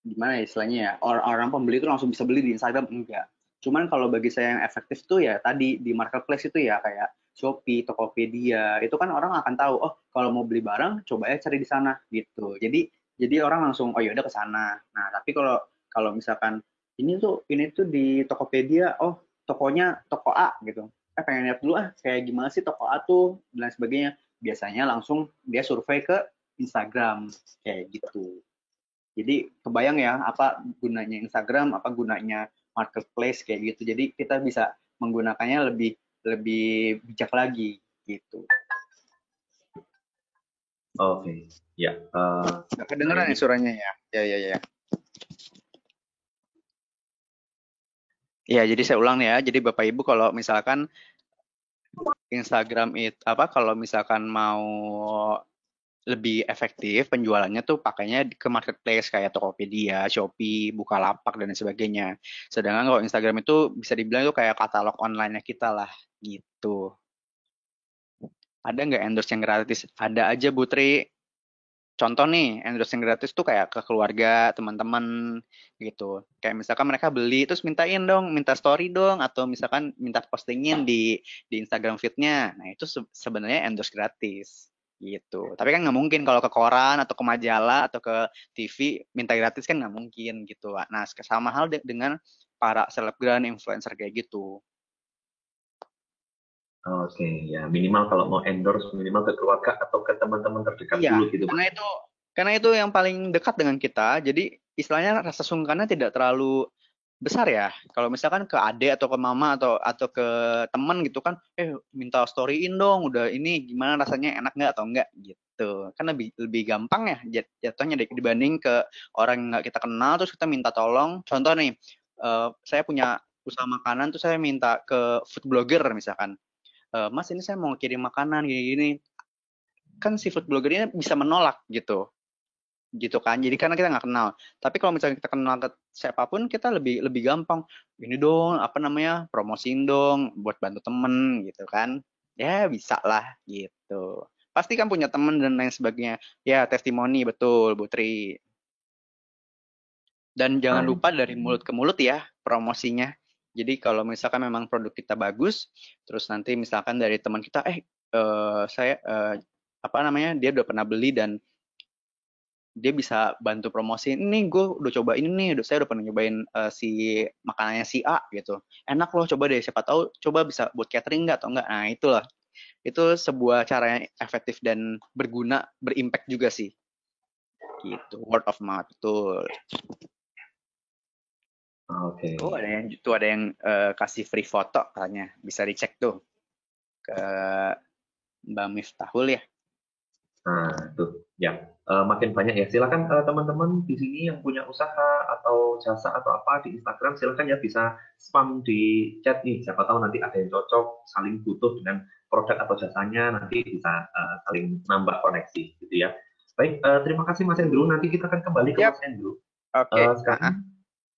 S3: gimana ya istilahnya ya, orang pembeli itu langsung bisa beli di Instagram, enggak. Cuman kalau bagi saya yang efektif tuh ya tadi di marketplace itu ya kayak Shopee, Tokopedia, itu kan orang akan tahu, oh kalau mau beli barang coba ya cari di sana gitu. Jadi orang langsung oh ya udah ke sana. Nah, tapi kalau kalau misalkan ini tuh di Tokopedia, oh tokonya toko A gitu. Pengen lihat dulu kayak gimana sih toko A tuh dan lain sebagainya. Biasanya langsung dia survei ke Instagram kayak gitu. Jadi kebayang ya apa gunanya Instagram, apa gunanya marketplace kayak gitu. Jadi kita bisa menggunakannya lebih lebih bijak lagi gitu.
S1: Oke, ya.
S3: Nggak kedengeran ya suaranya ya? Ya. Ya, jadi saya ulang ya. Jadi Bapak Ibu kalau misalkan Instagram itu kalau misalkan mau lebih efektif penjualannya tuh pakainya ke marketplace kayak Tokopedia, Shopee, Bukalapak dan sebagainya. Sedangkan kalau Instagram itu bisa dibilang itu kayak katalog online-nya kita lah gitu. Ada nggak endorse yang gratis? Ada aja Bu Tri. Contoh nih, endorse yang gratis tuh kayak ke keluarga, teman-teman gitu. Kayak misalkan mereka beli terus minta story dong atau misalkan minta postingin di Instagram feed-nya. Nah, itu sebenarnya endorse gratis gitu. Tapi kan nggak mungkin kalau ke koran atau ke majalah atau ke TV minta gratis kan nggak mungkin gitu. Nah, sama hal dengan para selebgram influencer kayak gitu.
S1: Oke, ya minimal kalau mau endorse minimal ke keluarga atau ke teman-teman terdekat
S3: Iya,
S1: dulu gitu, Pak.
S3: karena itu yang paling dekat dengan kita. Jadi istilahnya rasa sungkannya tidak terlalu besar ya. Kalau misalkan ke adik atau ke mama atau ke teman gitu kan, minta storyin dong, udah ini gimana rasanya enak nggak atau enggak gitu. Kan lebih lebih gampang ya jatuhnya dibanding ke orang yang nggak kita kenal terus kita minta tolong. Contoh nih, saya punya usaha makanan tuh saya minta ke food blogger misalkan. Mas ini saya mau kirim makanan gini-gini. Kan si food blogger ini bisa menolak gitu kan, jadi karena kita nggak kenal. Tapi kalau misalnya kita kenal ke siapapun kita lebih lebih gampang, ini dong apa namanya promosiin dong buat bantu temen gitu kan, ya bisa lah gitu. Pasti kan punya temen dan lain sebagainya ya, testimoni betul Bu Tri. Dan jangan lupa dari mulut ke mulut ya promosinya. Jadi kalau misalkan memang produk kita bagus, terus nanti misalkan dari teman kita, saya apa namanya dia udah pernah beli dan dia bisa bantu promosi, ini gue udah coba ini nih, saya udah pernah nyobain si makanannya si A gitu, enak loh coba deh, siapa tahu coba bisa buat catering nggak atau enggak. Nah itulah, itu sebuah cara yang efektif dan berguna, berimpact juga sih gitu, word of mouth betul.
S1: Oke.
S3: Ada yang kasih free foto katanya, bisa dicek tuh ke Mbak Miftahul ya.
S1: Nah, tuh ya, makin banyak ya. Silakan teman-teman di sini yang punya usaha atau jasa atau apa di Instagram, silakan ya bisa spam di chat nih. Siapa tahu nanti ada yang cocok, saling butuh dengan produk atau jasanya, nanti bisa saling nambah koneksi gitu ya. Baik, terima kasih Mas Hendro. Nanti kita akan kembali ke Mas Hendro.
S3: Oke.
S1: Sekarang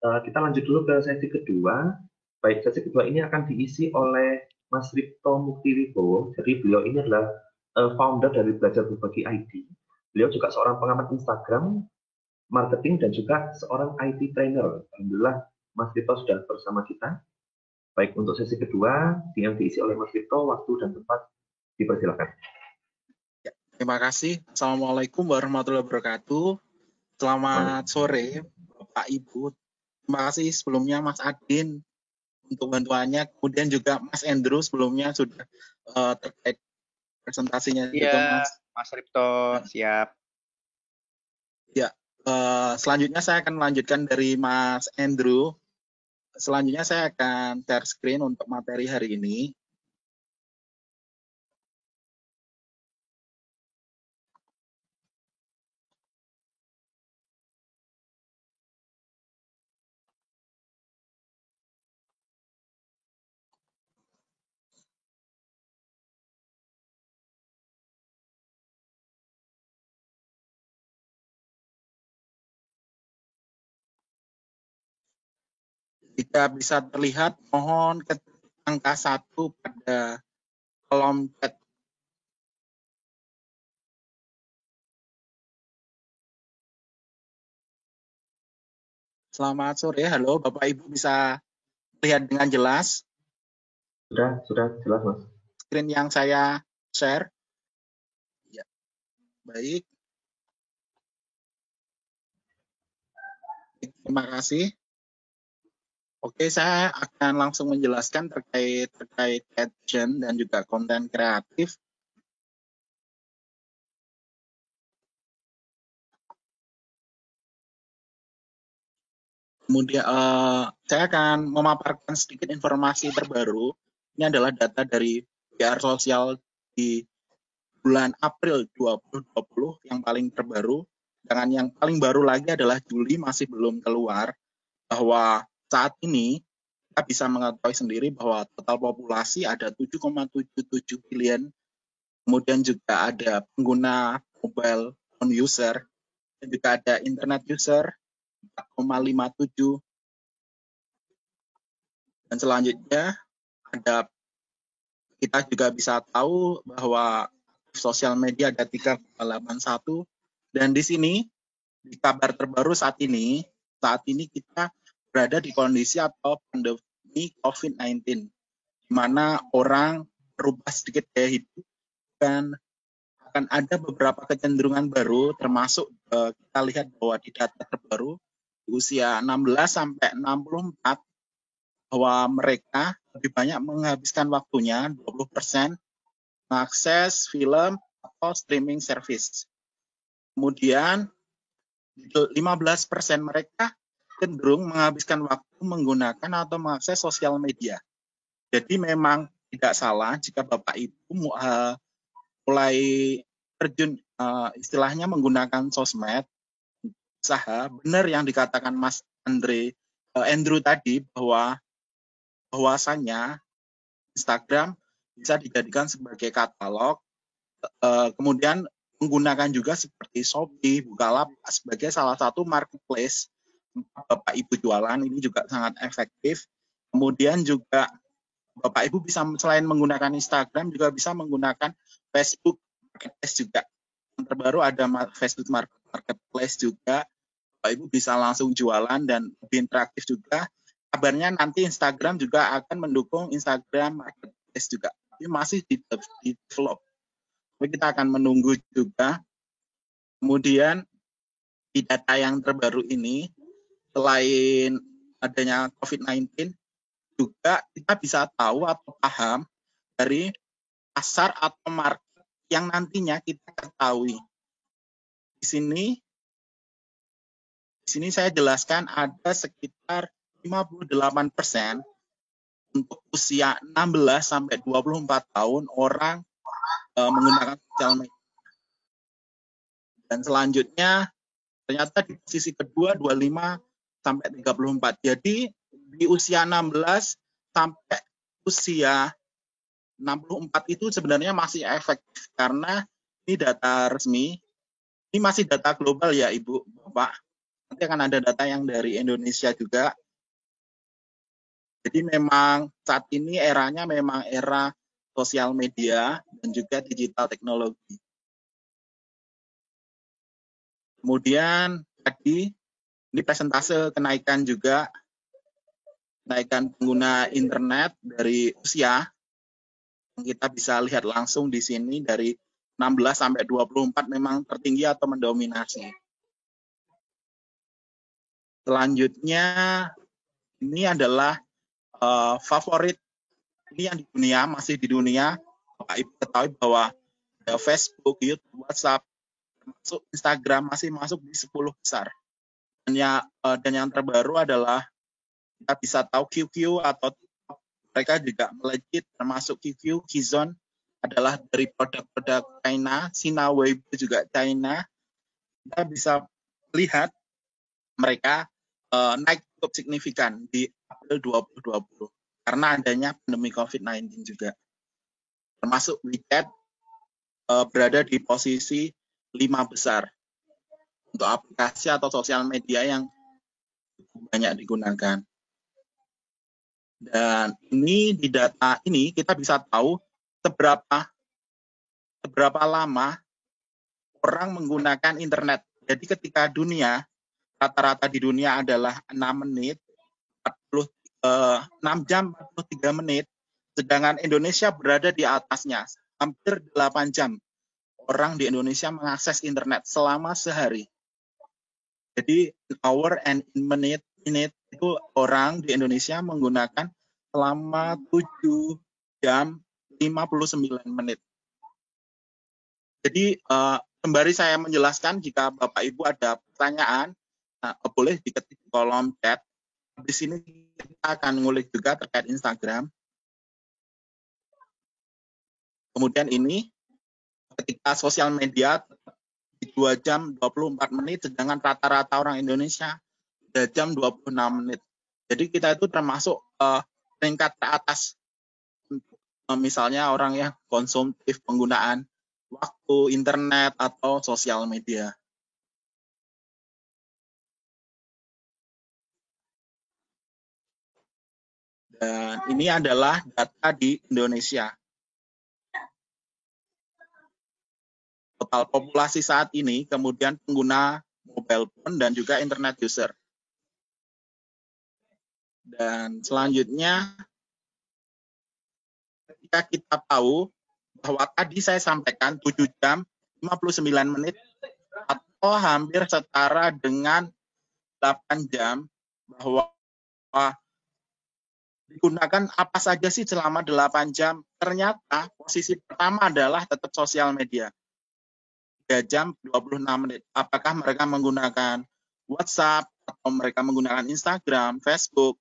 S1: kita lanjut dulu ke sesi kedua. Baik, sesi kedua ini akan diisi oleh Mas Ripto Muktiwibowo. Jadi beliau ini adalah founder dari Belajar Berbagi ID. Beliau juga seorang pengamat Instagram, marketing, dan juga seorang IT trainer. Alhamdulillah, Mas Ripto sudah bersama kita. Baik, untuk sesi kedua yang diisi oleh Mas Ripto, waktu dan tempat dipersilakan.
S2: Ya, terima kasih. Assalamualaikum warahmatullahi wabarakatuh. Selamat sore, Bapak Ibu. Terima kasih sebelumnya Mas Adin untuk bantuannya. Kemudian juga Mas Andrew sebelumnya sudah terkait presentasinya juga
S3: Mas Ripto, siap.
S2: Ya, selanjutnya saya akan melanjutkan dari Mas Andrew. Selanjutnya saya akan share screen untuk materi hari ini. Jika bisa terlihat, mohon ketik angka 1 pada kolom chat. Selamat sore, halo Bapak Ibu bisa lihat dengan jelas
S1: Sudah jelas, Mas.
S2: screen yang saya share? Ya, baik. Terima kasih. Oke, saya akan langsung menjelaskan terkait caption dan juga konten kreatif. Kemudian saya akan memaparkan sedikit informasi terbaru. Ini adalah data dari PR Sosial di bulan April 2020 yang paling terbaru. Dengan yang paling baru lagi adalah Juli, masih belum keluar, bahwa saat ini kita bisa mengetahui sendiri bahwa total populasi ada 7,77 billion, kemudian juga ada pengguna mobile phone user, dan juga ada internet user 4,57, dan selanjutnya ada, kita juga bisa tahu bahwa sosial media ada 3,81, dan di sini di kabar terbaru saat ini kita berada di kondisi atau pandemi COVID-19, di mana orang berubah sedikit gaya hidup dan akan ada beberapa kecenderungan baru, termasuk kita lihat bahwa di data terbaru di usia 16 sampai 64 bahwa mereka lebih banyak menghabiskan waktunya 20% mengakses film atau streaming service. Kemudian 15% mereka cenderung menghabiskan waktu menggunakan atau mengakses sosial media. Jadi memang tidak salah jika Bapak Ibu mulai terjun istilahnya menggunakan sosmed, usaha. Benar yang dikatakan Mas Andrew tadi bahwasanya Instagram bisa dijadikan sebagai katalog, kemudian menggunakan juga seperti Shopee, Bukalapak sebagai salah satu marketplace Bapak Ibu jualan, ini juga sangat efektif. Kemudian juga Bapak Ibu bisa selain menggunakan Instagram juga bisa menggunakan Facebook Marketplace juga. Yang terbaru ada Facebook Marketplace juga. Bapak Ibu bisa langsung jualan dan lebih interaktif juga. Kabarnya nanti Instagram juga akan mendukung Instagram Marketplace juga. Ini masih di develop. Kita akan menunggu juga. Kemudian di data yang terbaru ini, selain adanya COVID-19, juga kita bisa tahu atau paham dari pasar atau market yang nantinya kita ketahui. Di sini saya jelaskan ada sekitar 58% untuk usia 16 sampai 24 tahun orang menggunakan sosial media. Dan selanjutnya ternyata di posisi kedua 25 sampai 34. Jadi di usia 16 sampai usia 64 itu sebenarnya masih efektif karena ini data resmi. Ini masih data global ya Ibu, Bapak. Nanti akan ada data yang dari Indonesia juga. Jadi memang saat ini eranya memang era sosial media dan juga digital teknologi. Kemudian tadi ini persentase kenaikan juga, kenaikan pengguna internet dari usia yang kita bisa lihat langsung di sini dari 16 sampai 24 memang tertinggi atau mendominasi. Selanjutnya ini adalah favorit ini yang di dunia, masih di dunia. Bapak Ibu ketahui bahwa Facebook, YouTube, WhatsApp, termasuk Instagram masih masuk di 10 besar. Dan yang terbaru adalah kita bisa tahu QQ atau TikTok, mereka juga melejit, termasuk QQ, Qzone adalah dari produk-produk China, Sina Weibo juga China. Kita bisa lihat mereka naik cukup signifikan di April 2020 karena adanya pandemi COVID-19 juga. Termasuk WeChat berada di posisi 5 besar untuk aplikasi atau sosial media yang banyak digunakan. Dan ini di data ini kita bisa tahu seberapa lama orang menggunakan internet. Jadi ketika dunia rata-rata di dunia adalah 6 jam 43 menit, sedangkan Indonesia berada di atasnya, hampir 8 jam. Orang di Indonesia mengakses internet selama sehari. Jadi hour and minute itu orang di Indonesia menggunakan selama 7 jam 59 menit. Jadi sembari saya menjelaskan, jika Bapak Ibu ada pertanyaan, boleh diketik di kolom chat. Di sini kita akan ngulik juga terkait Instagram. Kemudian ini ketika sosial media di 2 jam 24 menit, sedangkan rata-rata orang Indonesia 2 jam 26 menit. Jadi kita itu termasuk peringkat teratas. Misalnya orang yang konsumtif penggunaan waktu internet atau sosial media. Dan ini adalah data di Indonesia. Total populasi saat ini, kemudian pengguna mobile phone dan juga internet user. Dan selanjutnya, ketika kita tahu bahwa tadi saya sampaikan 7 jam 59 menit atau hampir setara dengan 8 jam, bahwa digunakan apa saja sih selama 8 jam. Ternyata posisi pertama adalah tetap sosial media. 3 jam 26 menit. Apakah mereka menggunakan WhatsApp atau mereka menggunakan Instagram, Facebook?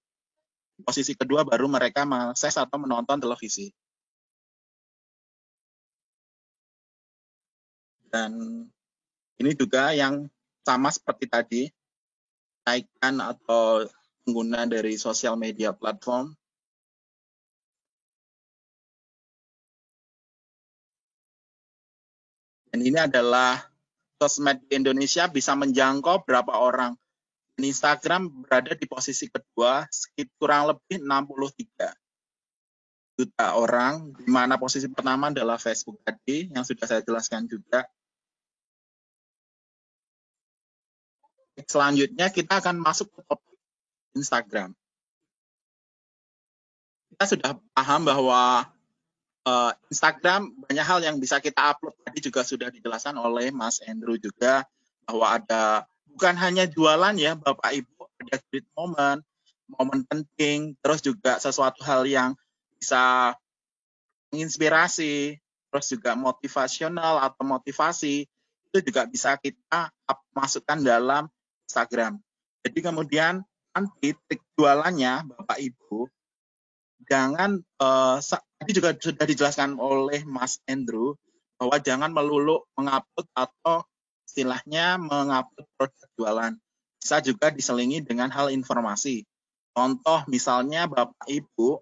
S2: Posisi kedua baru mereka mengakses atau menonton televisi. Dan ini juga yang sama seperti tadi, naikkan atau pengguna dari sosial media platform. Dan ini adalah sosmed di Indonesia bisa menjangkau berapa orang. Dan Instagram berada di posisi kedua, kurang lebih 63 juta orang, di mana posisi pertama adalah Facebook tadi, yang sudah saya jelaskan juga. Selanjutnya kita akan masuk ke topik Instagram. Kita sudah paham bahwa Instagram banyak hal yang bisa kita upload. Tadi juga sudah dijelaskan oleh Mas Andrew juga, bahwa ada bukan hanya jualan ya Bapak Ibu, ada great moment, momen penting, terus juga sesuatu hal yang bisa menginspirasi, terus juga motivasional atau motivasi, itu juga bisa kita masukkan dalam Instagram. Jadi kemudian nanti trik jualannya Bapak Ibu, jangan, tadi juga sudah dijelaskan oleh Mas Andrew, bahwa jangan melulu mengupload atau istilahnya mengupload produk jualan. Bisa juga diselingi dengan hal informasi. Contoh misalnya Bapak Ibu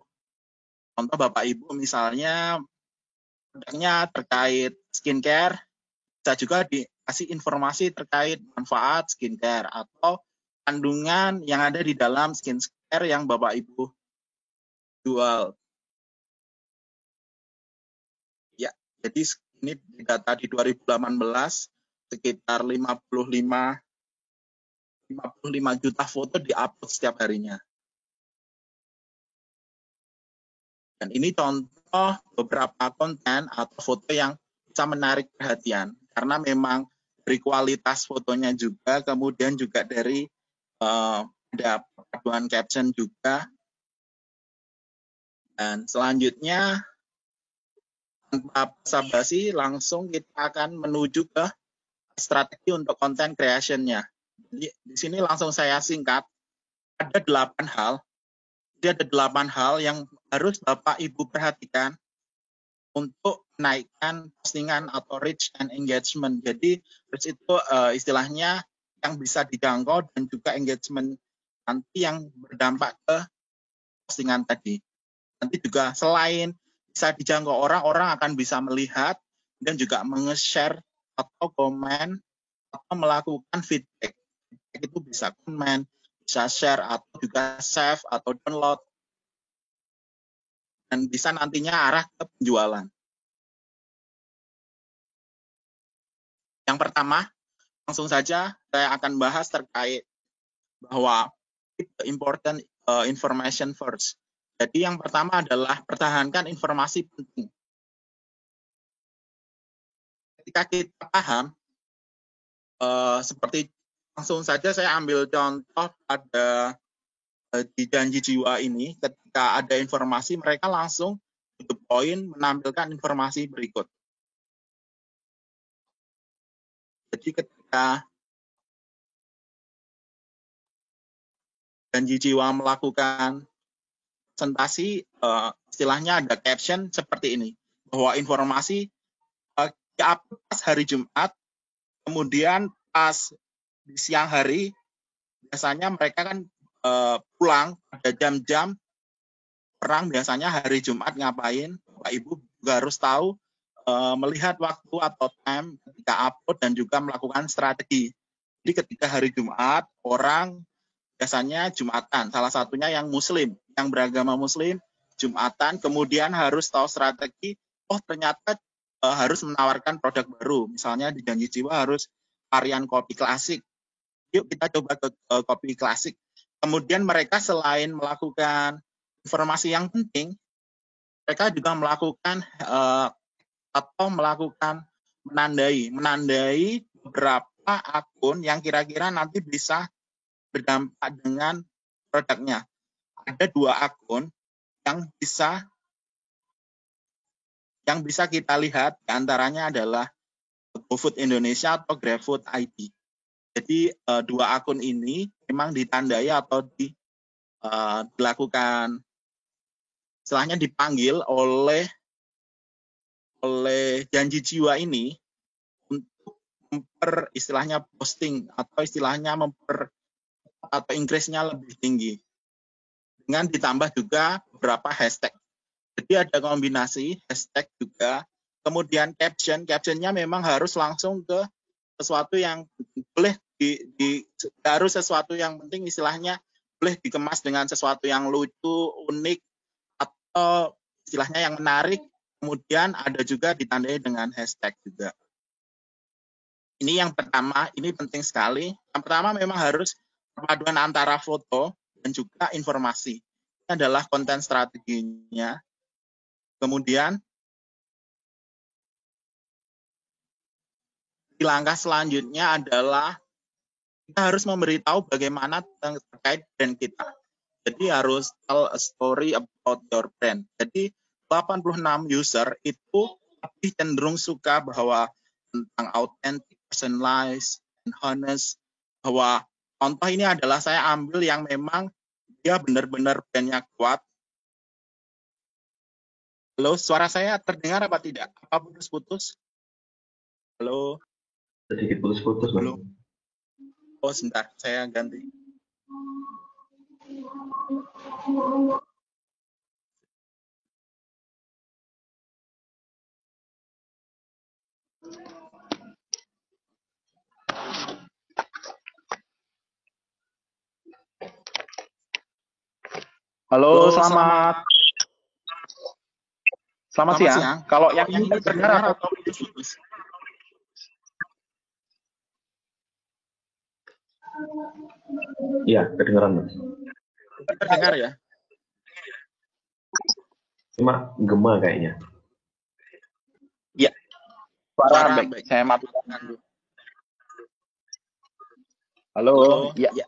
S2: misalnya produknya terkait skincare, bisa juga dikasih informasi terkait manfaat skincare atau kandungan yang ada di dalam skincare yang Bapak Ibu jual. Ya, jadi ini data di 2018 sekitar 55 juta foto diupload setiap harinya. Dan ini contoh beberapa konten atau foto yang bisa menarik perhatian, karena memang dari kualitas fotonya juga, kemudian juga dari ada perpaduan caption juga. Dan selanjutnya, tanpa basa-basi, langsung kita akan menuju ke strategi untuk content creation-nya. Jadi di sini langsung saya singkat, ada 8 hal. Jadi ada 8 hal yang harus Bapak Ibu perhatikan untuk menaikkan postingan atau reach and engagement. Jadi reach itu istilahnya yang bisa dijangkau dan juga engagement nanti yang berdampak ke postingan tadi. Nanti juga selain bisa dijangkau orang akan bisa melihat dan juga menge-share atau komen atau melakukan feedback. Itu bisa komen, bisa share atau juga save atau download, dan bisa nantinya arah ke penjualan. Yang pertama, langsung saja saya akan bahas terkait bahwa important information first. Jadi yang pertama adalah pertahankan informasi penting. Ketika kita paham, seperti langsung saja saya ambil contoh pada di janji jiwa ini, ketika ada informasi mereka langsung to the point menampilkan informasi berikut. Jadi ketika janji jiwa melakukan presentasi, istilahnya ada caption seperti ini, bahwa informasi di-upload pas hari Jumat, kemudian pas di siang hari biasanya mereka kan pulang pada jam-jam perang, biasanya hari Jumat ngapain, Bapak Ibu juga harus tahu, melihat waktu atau time ketika upload dan juga melakukan strategi. Jadi ketika hari Jumat, orang biasanya Jumatan, salah satunya yang Muslim, yang beragama Muslim, Jumatan, kemudian harus tahu strategi, oh ternyata harus menawarkan produk baru, misalnya di Janji Jiwa harus varian kopi klasik, yuk kita coba ke kopi klasik. Kemudian mereka selain melakukan informasi yang penting, mereka juga melakukan menandai beberapa akun yang kira-kira nanti bisa berdampak dengan produknya. Ada 2 akun yang bisa kita lihat, antaranya adalah GoFood Indonesia atau GrabFood ID. Jadi 2 akun ini memang ditandai atau dilakukan, istilahnya dipanggil oleh Janji Jiwa ini untuk istilahnya posting atau istilahnya atau increase-nya lebih tinggi, dengan ditambah juga beberapa hashtag. Jadi ada kombinasi hashtag juga, kemudian captionnya memang harus langsung ke sesuatu yang boleh harus sesuatu yang penting, istilahnya boleh dikemas dengan sesuatu yang lucu, unik, atau istilahnya yang menarik, kemudian ada juga ditandai dengan hashtag juga. Ini yang pertama, ini penting sekali. Yang pertama memang harus perpaduan antara foto dan juga informasi. Ini adalah konten strateginya. Kemudian di langkah selanjutnya adalah kita harus memberitahu bagaimana terkait brand kita. Jadi harus tell a story about your brand. Jadi 86 user itu lebih cenderung suka bahwa tentang authentic, personalized, and honest, bahwa contoh ini adalah saya ambil yang memang dia benar-benar brandnya kuat. Halo, suara saya terdengar apa tidak? Apa putus-putus? Halo?
S1: Sedikit putus-putus, Mas.
S2: Oh, sebentar, saya ganti.
S3: Halo, selamat siang. Kalau yang ini terdengar atau putus-putus?
S1: Iya, kedengeran, Mas.
S2: Terdengar ya?
S1: Cuma gema kayaknya.
S3: Iya. Suara baik. Saya matikan dulu. Halo. Iya.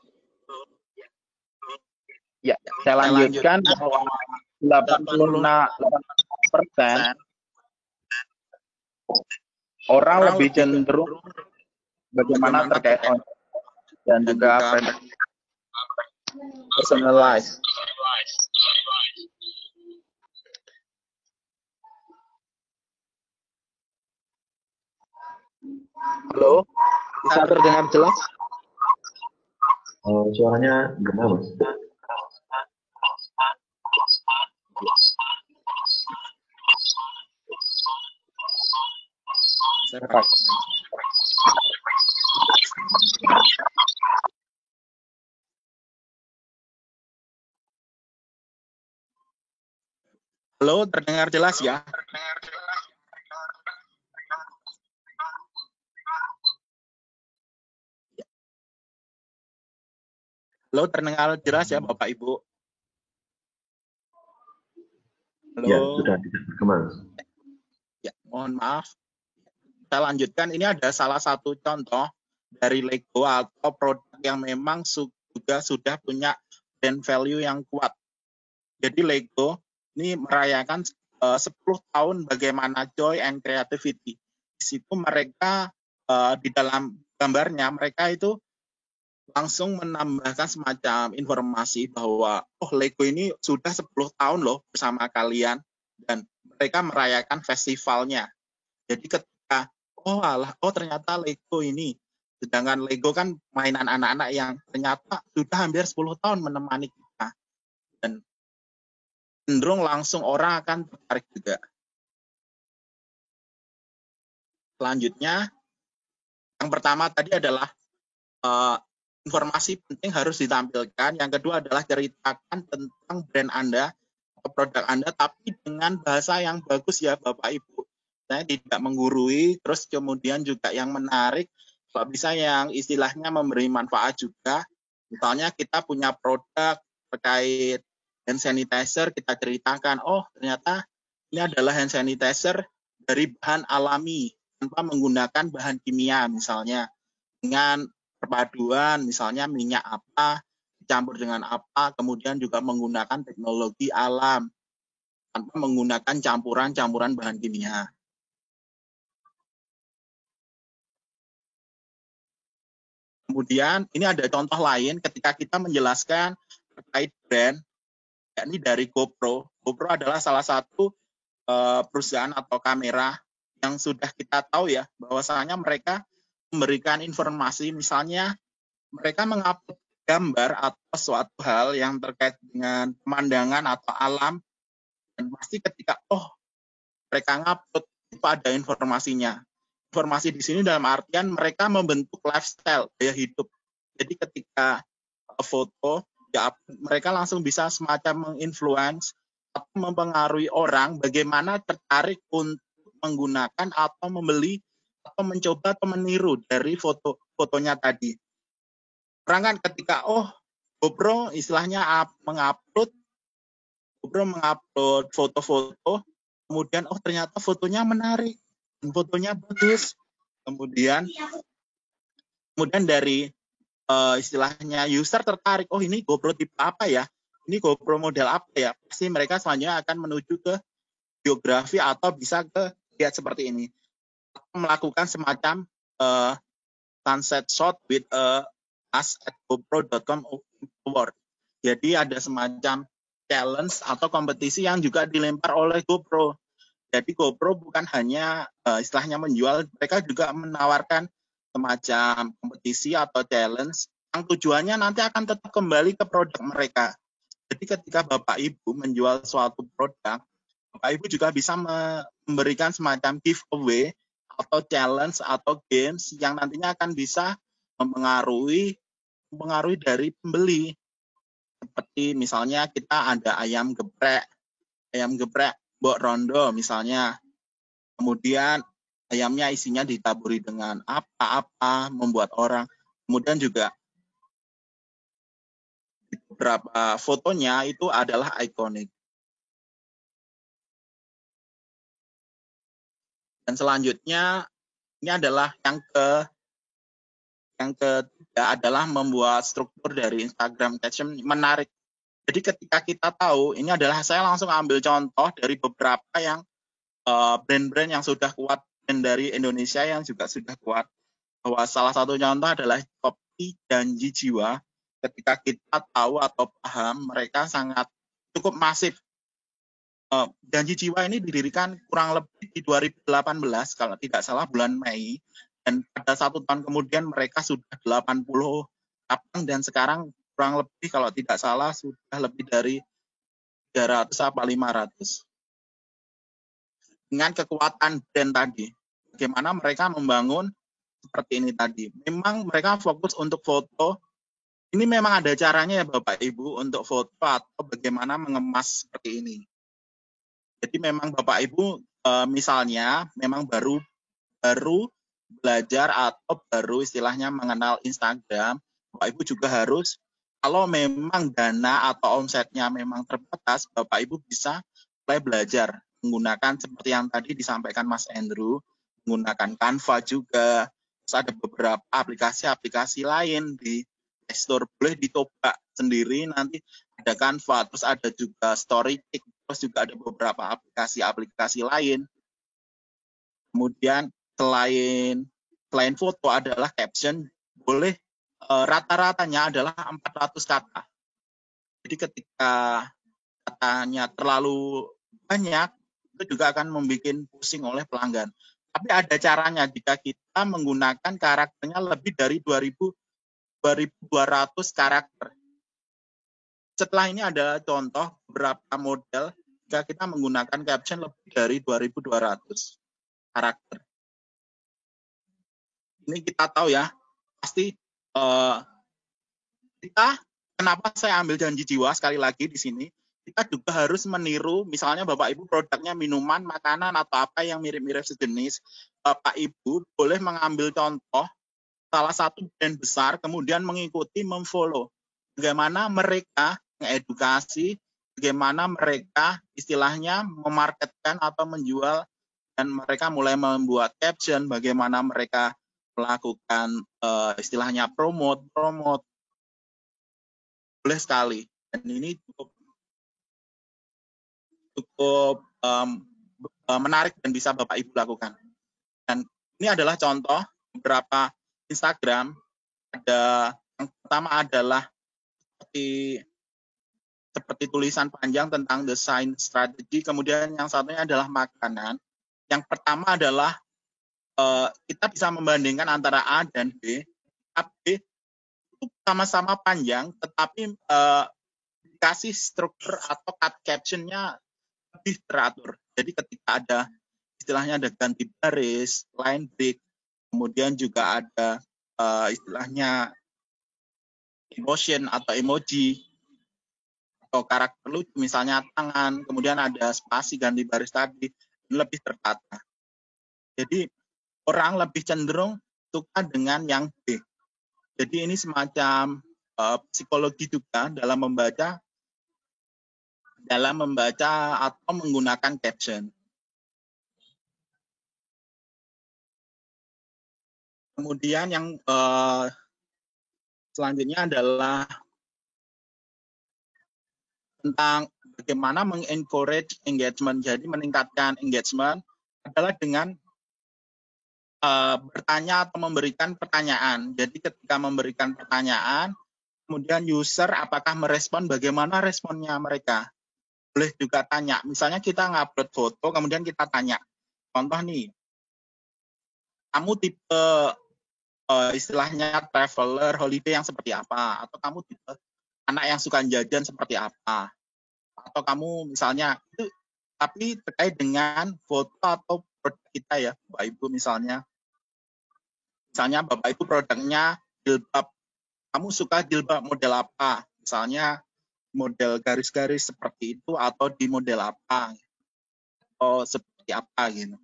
S3: Ya, saya lanjutkan bahwa 86% orang lebih cenderung bagaimana terkait dan juga personalized. Halo, bisa terdengar jelas?
S1: Suaranya gema, Mas.
S2: Halo, terdengar jelas ya? Halo, terdengar jelas ya Bapak Ibu? Halo.
S1: Ya, sudah tidak berkembang.
S2: Ya, mohon maaf. Saya lanjutkan, ini ada salah satu contoh dari Lego atau produk yang memang juga sudah punya brand value yang kuat. Jadi Lego ini merayakan 10 tahun bagaimana joy and creativity. Di situ mereka di dalam gambarnya mereka itu langsung menambahkan semacam informasi bahwa Lego ini sudah 10 tahun loh bersama kalian dan mereka merayakan festivalnya. Jadi ketika ternyata Lego ini, sedangkan Lego kan mainan anak-anak yang ternyata sudah hampir 10 tahun menemani kita dan cenderung langsung orang akan tertarik juga. Selanjutnya, yang pertama tadi adalah informasi penting harus ditampilkan. Yang kedua adalah ceritakan tentang brand Anda atau produk Anda, tapi dengan bahasa yang bagus ya Bapak Ibu. Saya tidak menggurui, terus kemudian juga yang menarik, kalau bisa yang istilahnya memberi manfaat juga. Misalnya kita punya produk terkait hand sanitizer, kita ceritakan, ternyata ini adalah hand sanitizer dari bahan alami, tanpa menggunakan bahan kimia misalnya. Dengan perpaduan, misalnya minyak apa, dicampur dengan apa, kemudian juga menggunakan teknologi alam, tanpa menggunakan campuran-campuran bahan kimia. Kemudian ini ada contoh lain ketika kita menjelaskan terkait brand, yakni dari GoPro. GoPro adalah salah satu perusahaan atau kamera yang sudah kita tahu ya, bahwasanya mereka memberikan informasi, misalnya mereka mengupload gambar atau suatu hal yang terkait dengan pemandangan atau alam, dan pasti ketika mereka ngupload itu ada informasinya. Informasi di sini dalam artian mereka membentuk lifestyle, gaya hidup. Jadi ketika foto, ya mereka langsung bisa semacam menginfluence atau mempengaruhi orang bagaimana tertarik untuk menggunakan atau membeli atau mencoba atau meniru dari fotonya tadi. Orang kan ketika GoPro istilahnya mengupload foto-foto, kemudian ternyata fotonya menarik, fotonya bagus, kemudian dari istilahnya user tertarik, ini GoPro tipe apa ya, ini GoPro model apa ya, pasti mereka selanjutnya akan menuju ke biografi atau bisa ke lihat seperti ini, melakukan semacam sunset shot with us at GoPro.com award. Jadi ada semacam challenge atau kompetisi yang juga dilempar oleh GoPro. Jadi GoPro bukan hanya istilahnya menjual, mereka juga menawarkan semacam kompetisi atau challenge yang tujuannya nanti akan tetap kembali ke produk mereka. Jadi ketika Bapak Ibu menjual suatu produk, Bapak Ibu juga bisa memberikan semacam giveaway atau challenge atau games yang nantinya akan bisa mempengaruhi dari pembeli. Seperti misalnya kita ada ayam geprek Mbok Rondo misalnya. Kemudian ayamnya isinya ditaburi dengan apa-apa, membuat orang. Kemudian juga beberapa fotonya itu adalah ikonik. Dan selanjutnya ini adalah yang ketiga adalah membuat struktur dari Instagram caption menarik. Jadi ketika kita tahu, ini adalah saya langsung ambil contoh dari beberapa yang brand-brand yang sudah kuat dan dari Indonesia yang juga sudah kuat. Bahwa salah satu contoh adalah Kopi Janji Jiwa. Ketika kita tahu atau paham, mereka sangat cukup masif. Janji Jiwa ini didirikan kurang lebih di 2018, kalau tidak salah bulan Mei. Dan pada 1 tahun kemudian mereka sudah 80 cabang dan sekarang kurang lebih kalau tidak salah sudah lebih dari 300 atau 500. Dengan kekuatan brand tadi, bagaimana mereka membangun seperti ini tadi. Memang mereka fokus untuk foto. Ini memang ada caranya ya Bapak Ibu untuk foto atau bagaimana mengemas seperti ini. Jadi memang Bapak Ibu misalnya memang baru belajar atau baru istilahnya mengenal Instagram, Bapak Ibu juga harus Kalau memang dana atau omsetnya memang terbatas, Bapak Ibu bisa mulai belajar menggunakan seperti yang tadi disampaikan Mas Andrew, menggunakan Canva juga. Terus ada beberapa aplikasi-aplikasi lain di Play Store, boleh dicoba sendiri, nanti ada Canva, terus ada juga Storytick, terus juga ada beberapa aplikasi-aplikasi lain. Kemudian selain foto adalah caption, boleh rata-ratanya adalah 400 kata. Jadi ketika katanya terlalu banyak, itu juga akan membuat pusing oleh pelanggan. Tapi ada caranya jika kita menggunakan karakternya lebih dari 2.200 karakter. Setelah ini ada contoh beberapa model jika kita menggunakan caption lebih dari 2.200 karakter. Ini kita tahu ya, pasti kita, kenapa saya ambil janji jiwa sekali lagi di sini, kita juga harus meniru, misalnya Bapak Ibu produknya minuman, makanan, atau apa yang mirip-mirip sejenis, Bapak Ibu boleh mengambil contoh salah satu brand besar, kemudian mengikuti, memfollow. Bagaimana mereka mengedukasi, bagaimana mereka istilahnya memarketkan atau menjual, dan mereka mulai membuat caption, bagaimana mereka melakukan istilahnya promote, boleh sekali. Dan ini cukup menarik dan bisa Bapak Ibu lakukan. Dan ini adalah contoh beberapa Instagram. Ada yang pertama adalah seperti tulisan panjang tentang desain strategi. Kemudian yang satunya adalah makanan. Yang pertama adalah kita bisa membandingkan antara A dan B. A, B itu sama-sama panjang, tetapi dikasih struktur atau cut captionnya lebih teratur. Jadi ketika ada istilahnya ada ganti baris, line break, kemudian juga ada istilahnya emotion atau emoji atau karakter lucu, misalnya tangan, kemudian ada spasi ganti baris tadi, lebih tertata. Jadi orang lebih cenderung suka dengan yang B. Jadi ini semacam psikologi juga dalam membaca atau menggunakan caption. Kemudian yang selanjutnya adalah tentang bagaimana mengencourage engagement. Jadi meningkatkan engagement adalah dengan bertanya atau memberikan pertanyaan. Jadi ketika memberikan pertanyaan, kemudian user apakah merespon, bagaimana responnya mereka. Boleh juga tanya, misalnya kita ngupload foto, kemudian kita tanya, contoh nih, kamu tipe istilahnya traveler, holiday yang seperti apa? Atau kamu tipe anak yang suka jajan seperti apa? Atau kamu misalnya, itu tapi terkait dengan foto atau produk kita ya, Bapak Ibu misalnya. Misalnya Bapak Ibu produknya jilbab, kamu suka jilbab model apa? Misalnya model garis-garis seperti itu atau di model apa? Atau seperti apa gitu.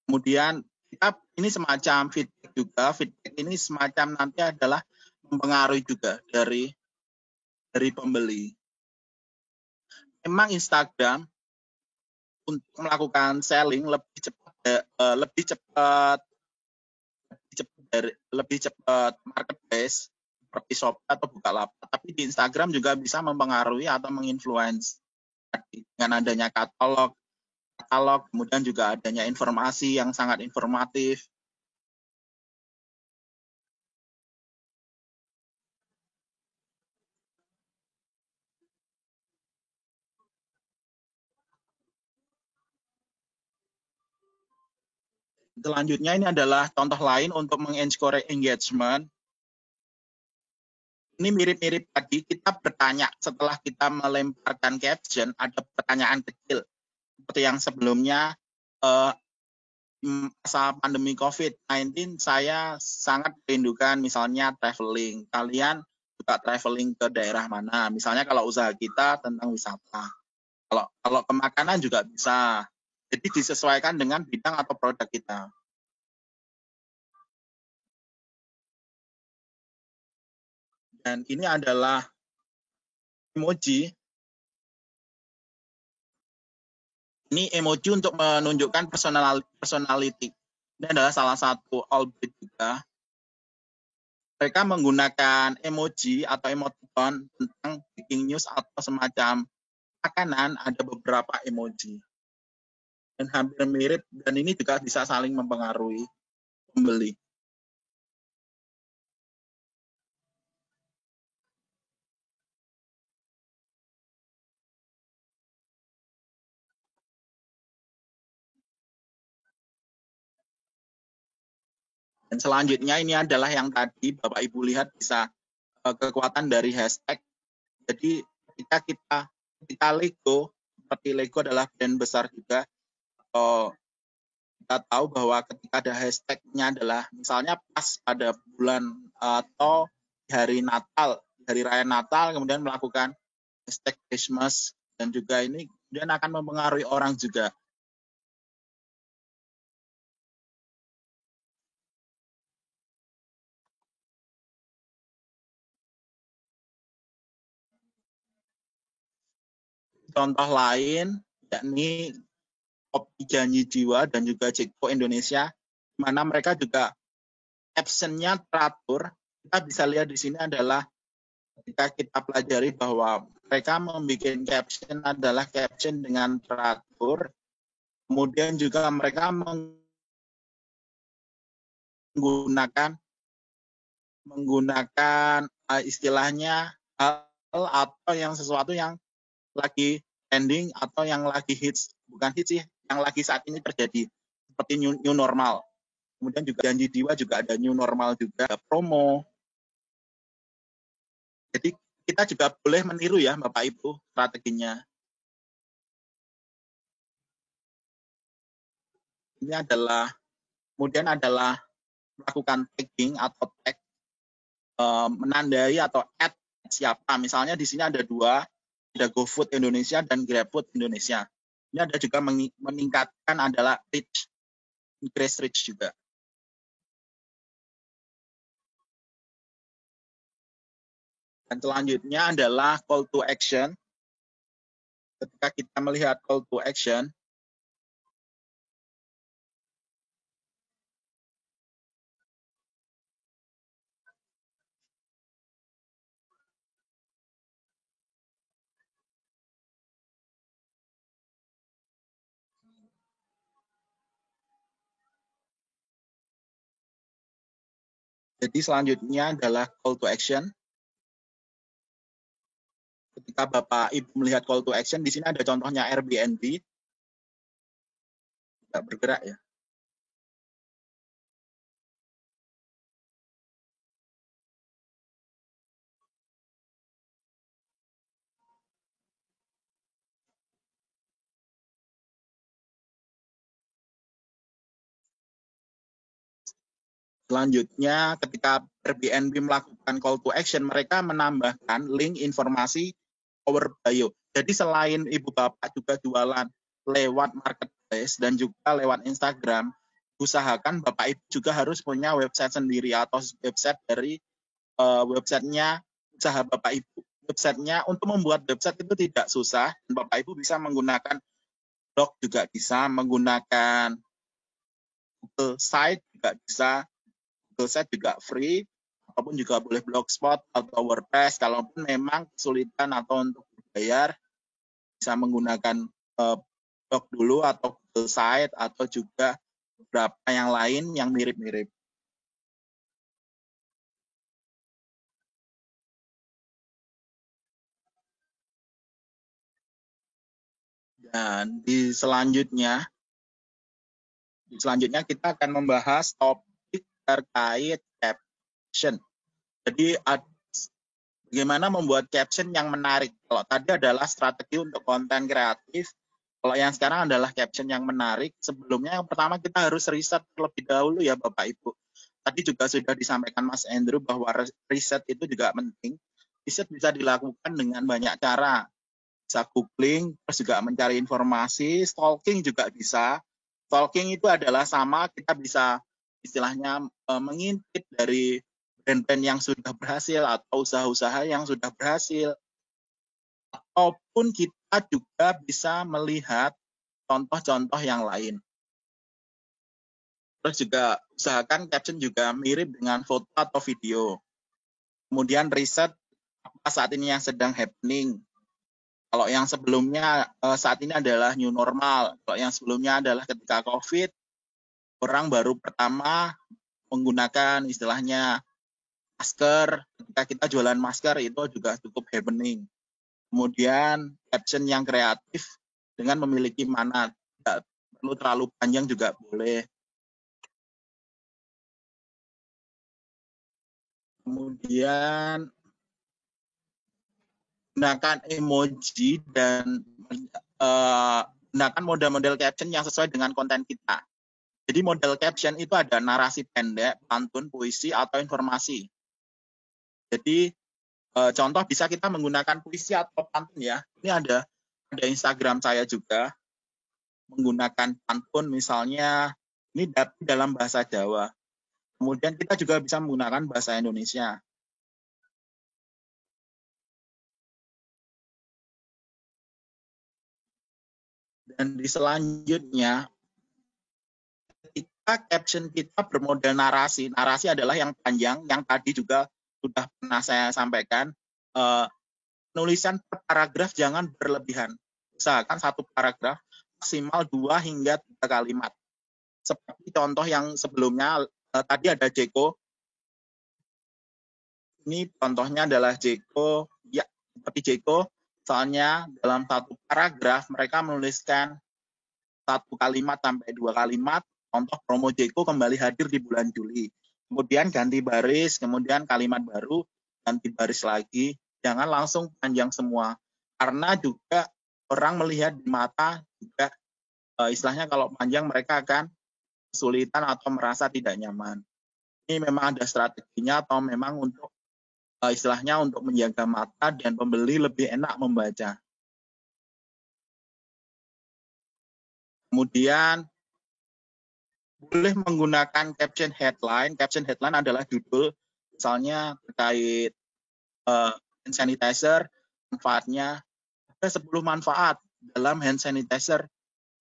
S2: Kemudian kita ini semacam feedback juga. Feedback ini semacam nanti adalah mempengaruhi juga dari pembeli. Memang Instagram untuk melakukan selling lebih cepat marketplace seperti Shopee atau Bukalapak, tapi di Instagram juga bisa mempengaruhi atau menginfluence dengan adanya katalog, kemudian juga adanya informasi yang sangat informatif. Selanjutnya ini adalah contoh lain untuk mengencourage engagement. Ini mirip-mirip tadi, kita bertanya setelah kita melemparkan caption, ada pertanyaan kecil. Seperti yang sebelumnya, masa pandemi COVID-19, saya sangat merindukan misalnya traveling. Kalian suka traveling ke daerah mana? Misalnya kalau usaha kita tentang wisata. Kalau ke makanan juga bisa. Jadi disesuaikan dengan bidang atau produk kita. Dan ini adalah emoji. Ini emoji untuk menunjukkan personality. Ini adalah salah satu Albeit juga. Mereka menggunakan emoji atau emoticon tentang breaking news atau semacam makanan, ada beberapa emoji. Dan hampir mirip, dan ini juga bisa saling mempengaruhi pembeli. Dan selanjutnya ini adalah yang tadi Bapak Ibu lihat bisa kekuatan dari hashtag. Jadi ketika Lego, seperti Lego adalah brand besar juga, kita tahu bahwa ketika ada hashtagnya adalah misalnya pas pada bulan atau hari Natal, hari raya Natal, kemudian melakukan hashtag Christmas, dan juga ini kemudian akan mempengaruhi orang juga. Contoh lain yakni Kopi Janji Jiwa dan juga Ceko Indonesia, di mana mereka juga caption-nya teratur. Kita bisa lihat di sini adalah ketika kita pelajari bahwa mereka membuat caption adalah caption dengan teratur. Kemudian juga mereka menggunakan istilahnya hal atau yang sesuatu yang lagi trending atau yang lagi hits, bukan hits sih, yang lagi saat ini terjadi seperti new normal. Kemudian juga Janji Jiwa juga ada new normal juga, ada promo. Jadi kita juga boleh meniru ya Bapak Ibu strateginya. Ini adalah kemudian adalah melakukan tagging atau tag, menandai atau add siapa. Misalnya di sini ada dua, ada GoFood Indonesia dan GrabFood Indonesia. Ini ada juga meningkatkan adalah reach, increase reach juga. Dan selanjutnya adalah call to action. Ketika kita melihat call to action, jadi selanjutnya adalah call to action. Ketika Bapak Ibu melihat call to action, di sini ada contohnya Airbnb. Tidak bergerak ya. Selanjutnya, ketika Airbnb melakukan call to action, mereka menambahkan link informasi our bio. Jadi selain Ibu Bapak juga jualan lewat marketplace dan juga lewat Instagram, usahakan Bapak Ibu juga harus punya website sendiri atau website dari websitenya usaha Bapak Ibu. Websitenya, untuk membuat website itu tidak susah. Bapak Ibu bisa menggunakan blog juga bisa, menggunakan Google Site juga bisa. Google Site juga free, ataupun juga boleh Blogspot atau WordPress. Kalaupun memang kesulitan atau untuk berbayar, bisa menggunakan blog dulu atau Google Site atau juga beberapa yang lain yang mirip-mirip. Dan selanjutnya kita akan membahas topik terkait caption. Jadi bagaimana membuat caption yang menarik. Kalau tadi adalah strategi untuk konten kreatif, kalau yang sekarang adalah caption yang menarik. Sebelumnya yang pertama kita harus riset terlebih dahulu ya Bapak Ibu. Tadi juga sudah disampaikan Mas Andrew bahwa riset itu juga penting. Riset bisa dilakukan dengan banyak cara. Bisa googling, terus juga mencari informasi, stalking juga bisa. Stalking itu adalah sama, kita bisa istilahnya mengintip dari brand-brand yang sudah berhasil atau usaha-usaha yang sudah berhasil. Ataupun kita juga bisa melihat contoh-contoh yang lain. Terus juga usahakan caption juga mirip dengan foto atau video. Kemudian riset apa saat ini yang sedang happening. Kalau yang sebelumnya saat ini adalah new normal. Kalau yang sebelumnya adalah ketika COVID, orang baru pertama menggunakan istilahnya masker. Ketika kita jualan masker itu juga cukup happening. Kemudian caption yang kreatif dengan memiliki mana, tidak perlu terlalu panjang juga boleh. Kemudian gunakan emoji dan gunakan model-model caption yang sesuai dengan konten kita. Jadi model caption itu ada narasi pendek, pantun, puisi, atau informasi. Jadi contoh bisa kita menggunakan puisi atau pantun ya. Ini ada Instagram saya juga menggunakan pantun misalnya ini dalam bahasa Jawa. Kemudian kita juga bisa menggunakan bahasa Indonesia. Dan di selanjutnya, ketika caption kita bermodel narasi adalah yang panjang, yang tadi juga sudah pernah saya sampaikan, penulisan per paragraf jangan berlebihan. Usahakan satu paragraf maksimal 2 hingga 3 kalimat. Seperti contoh yang sebelumnya, tadi ada Jeko. Ini contohnya adalah Jeko. Ya, seperti Jeko, soalnya dalam satu paragraf mereka menuliskan 1 kalimat sampai 2 kalimat. Contoh promo Jeko kembali hadir di bulan Juli. Kemudian ganti baris, kemudian kalimat baru, ganti baris lagi. Jangan langsung panjang semua. Karena juga orang melihat di mata juga istilahnya kalau panjang mereka akan kesulitan atau merasa tidak nyaman. Ini memang ada strateginya atau memang untuk istilahnya untuk menjaga mata dan pembeli lebih enak membaca. Kemudian boleh menggunakan caption headline. Caption headline adalah judul, misalnya terkait hand sanitizer, manfaatnya. Ada 10 manfaat dalam hand sanitizer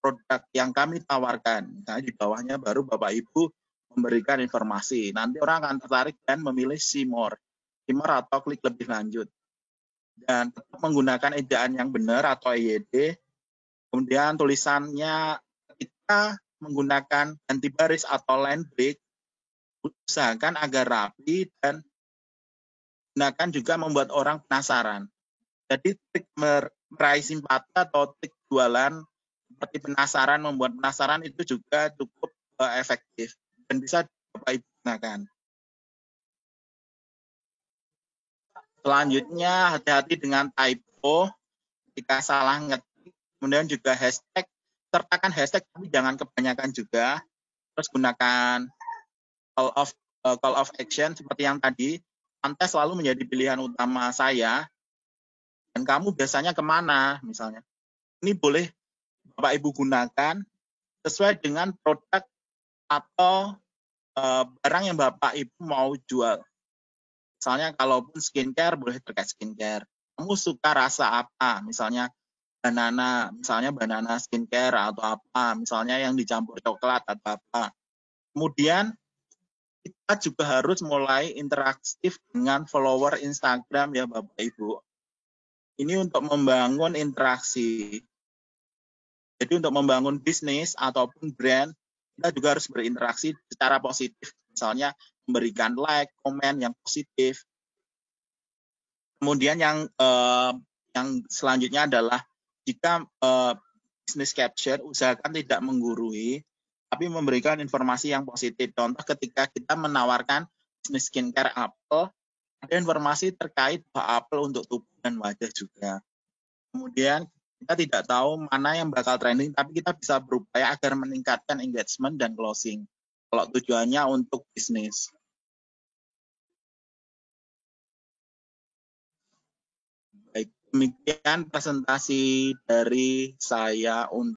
S2: produk yang kami tawarkan. Nah, di bawahnya baru Bapak Ibu memberikan informasi. Nanti orang akan tertarik dan memilih see more atau klik lebih lanjut. Dan tetap menggunakan ejaan yang benar atau EYD. Kemudian tulisannya kita menggunakan ganti baris atau line break, usahakan agar rapi dan gunakan juga membuat orang penasaran. Jadi trik meraih simpati atau trik jualan seperti penasaran, membuat penasaran itu juga cukup efektif dan bisa Bapak Ibu gunakan. Selanjutnya hati-hati dengan typo ketika salah ngetik, kemudian juga hashtag, sertakan hashtag tapi jangan kebanyakan juga. Terus gunakan call of action seperti yang tadi. Santai selalu menjadi pilihan utama saya. Dan kamu biasanya kemana misalnya. Ini boleh Bapak Ibu gunakan sesuai dengan produk atau barang yang Bapak Ibu mau jual. Misalnya kalaupun skincare boleh terkait skincare. Kamu suka rasa apa? Misalnya banana skincare atau apa, misalnya yang dicampur coklat atau apa. Kemudian kita juga harus mulai interaktif dengan follower Instagram ya Bapak Ibu. Ini untuk membangun interaksi. Jadi untuk membangun bisnis ataupun brand, kita juga harus berinteraksi secara positif. Misalnya memberikan like, komen yang positif. Kemudian yang selanjutnya adalah jika bisnis capture, usahakan tidak menggurui, tapi memberikan informasi yang positif. Contoh ketika kita menawarkan bisnis skincare Apple, ada informasi terkait bahwa Apple untuk tubuh dan wajah juga. Kemudian kita tidak tahu mana yang bakal trending, tapi kita bisa berupaya agar meningkatkan engagement dan closing. Kalau tujuannya untuk bisnis. Baik, demikian presentasi dari saya untuk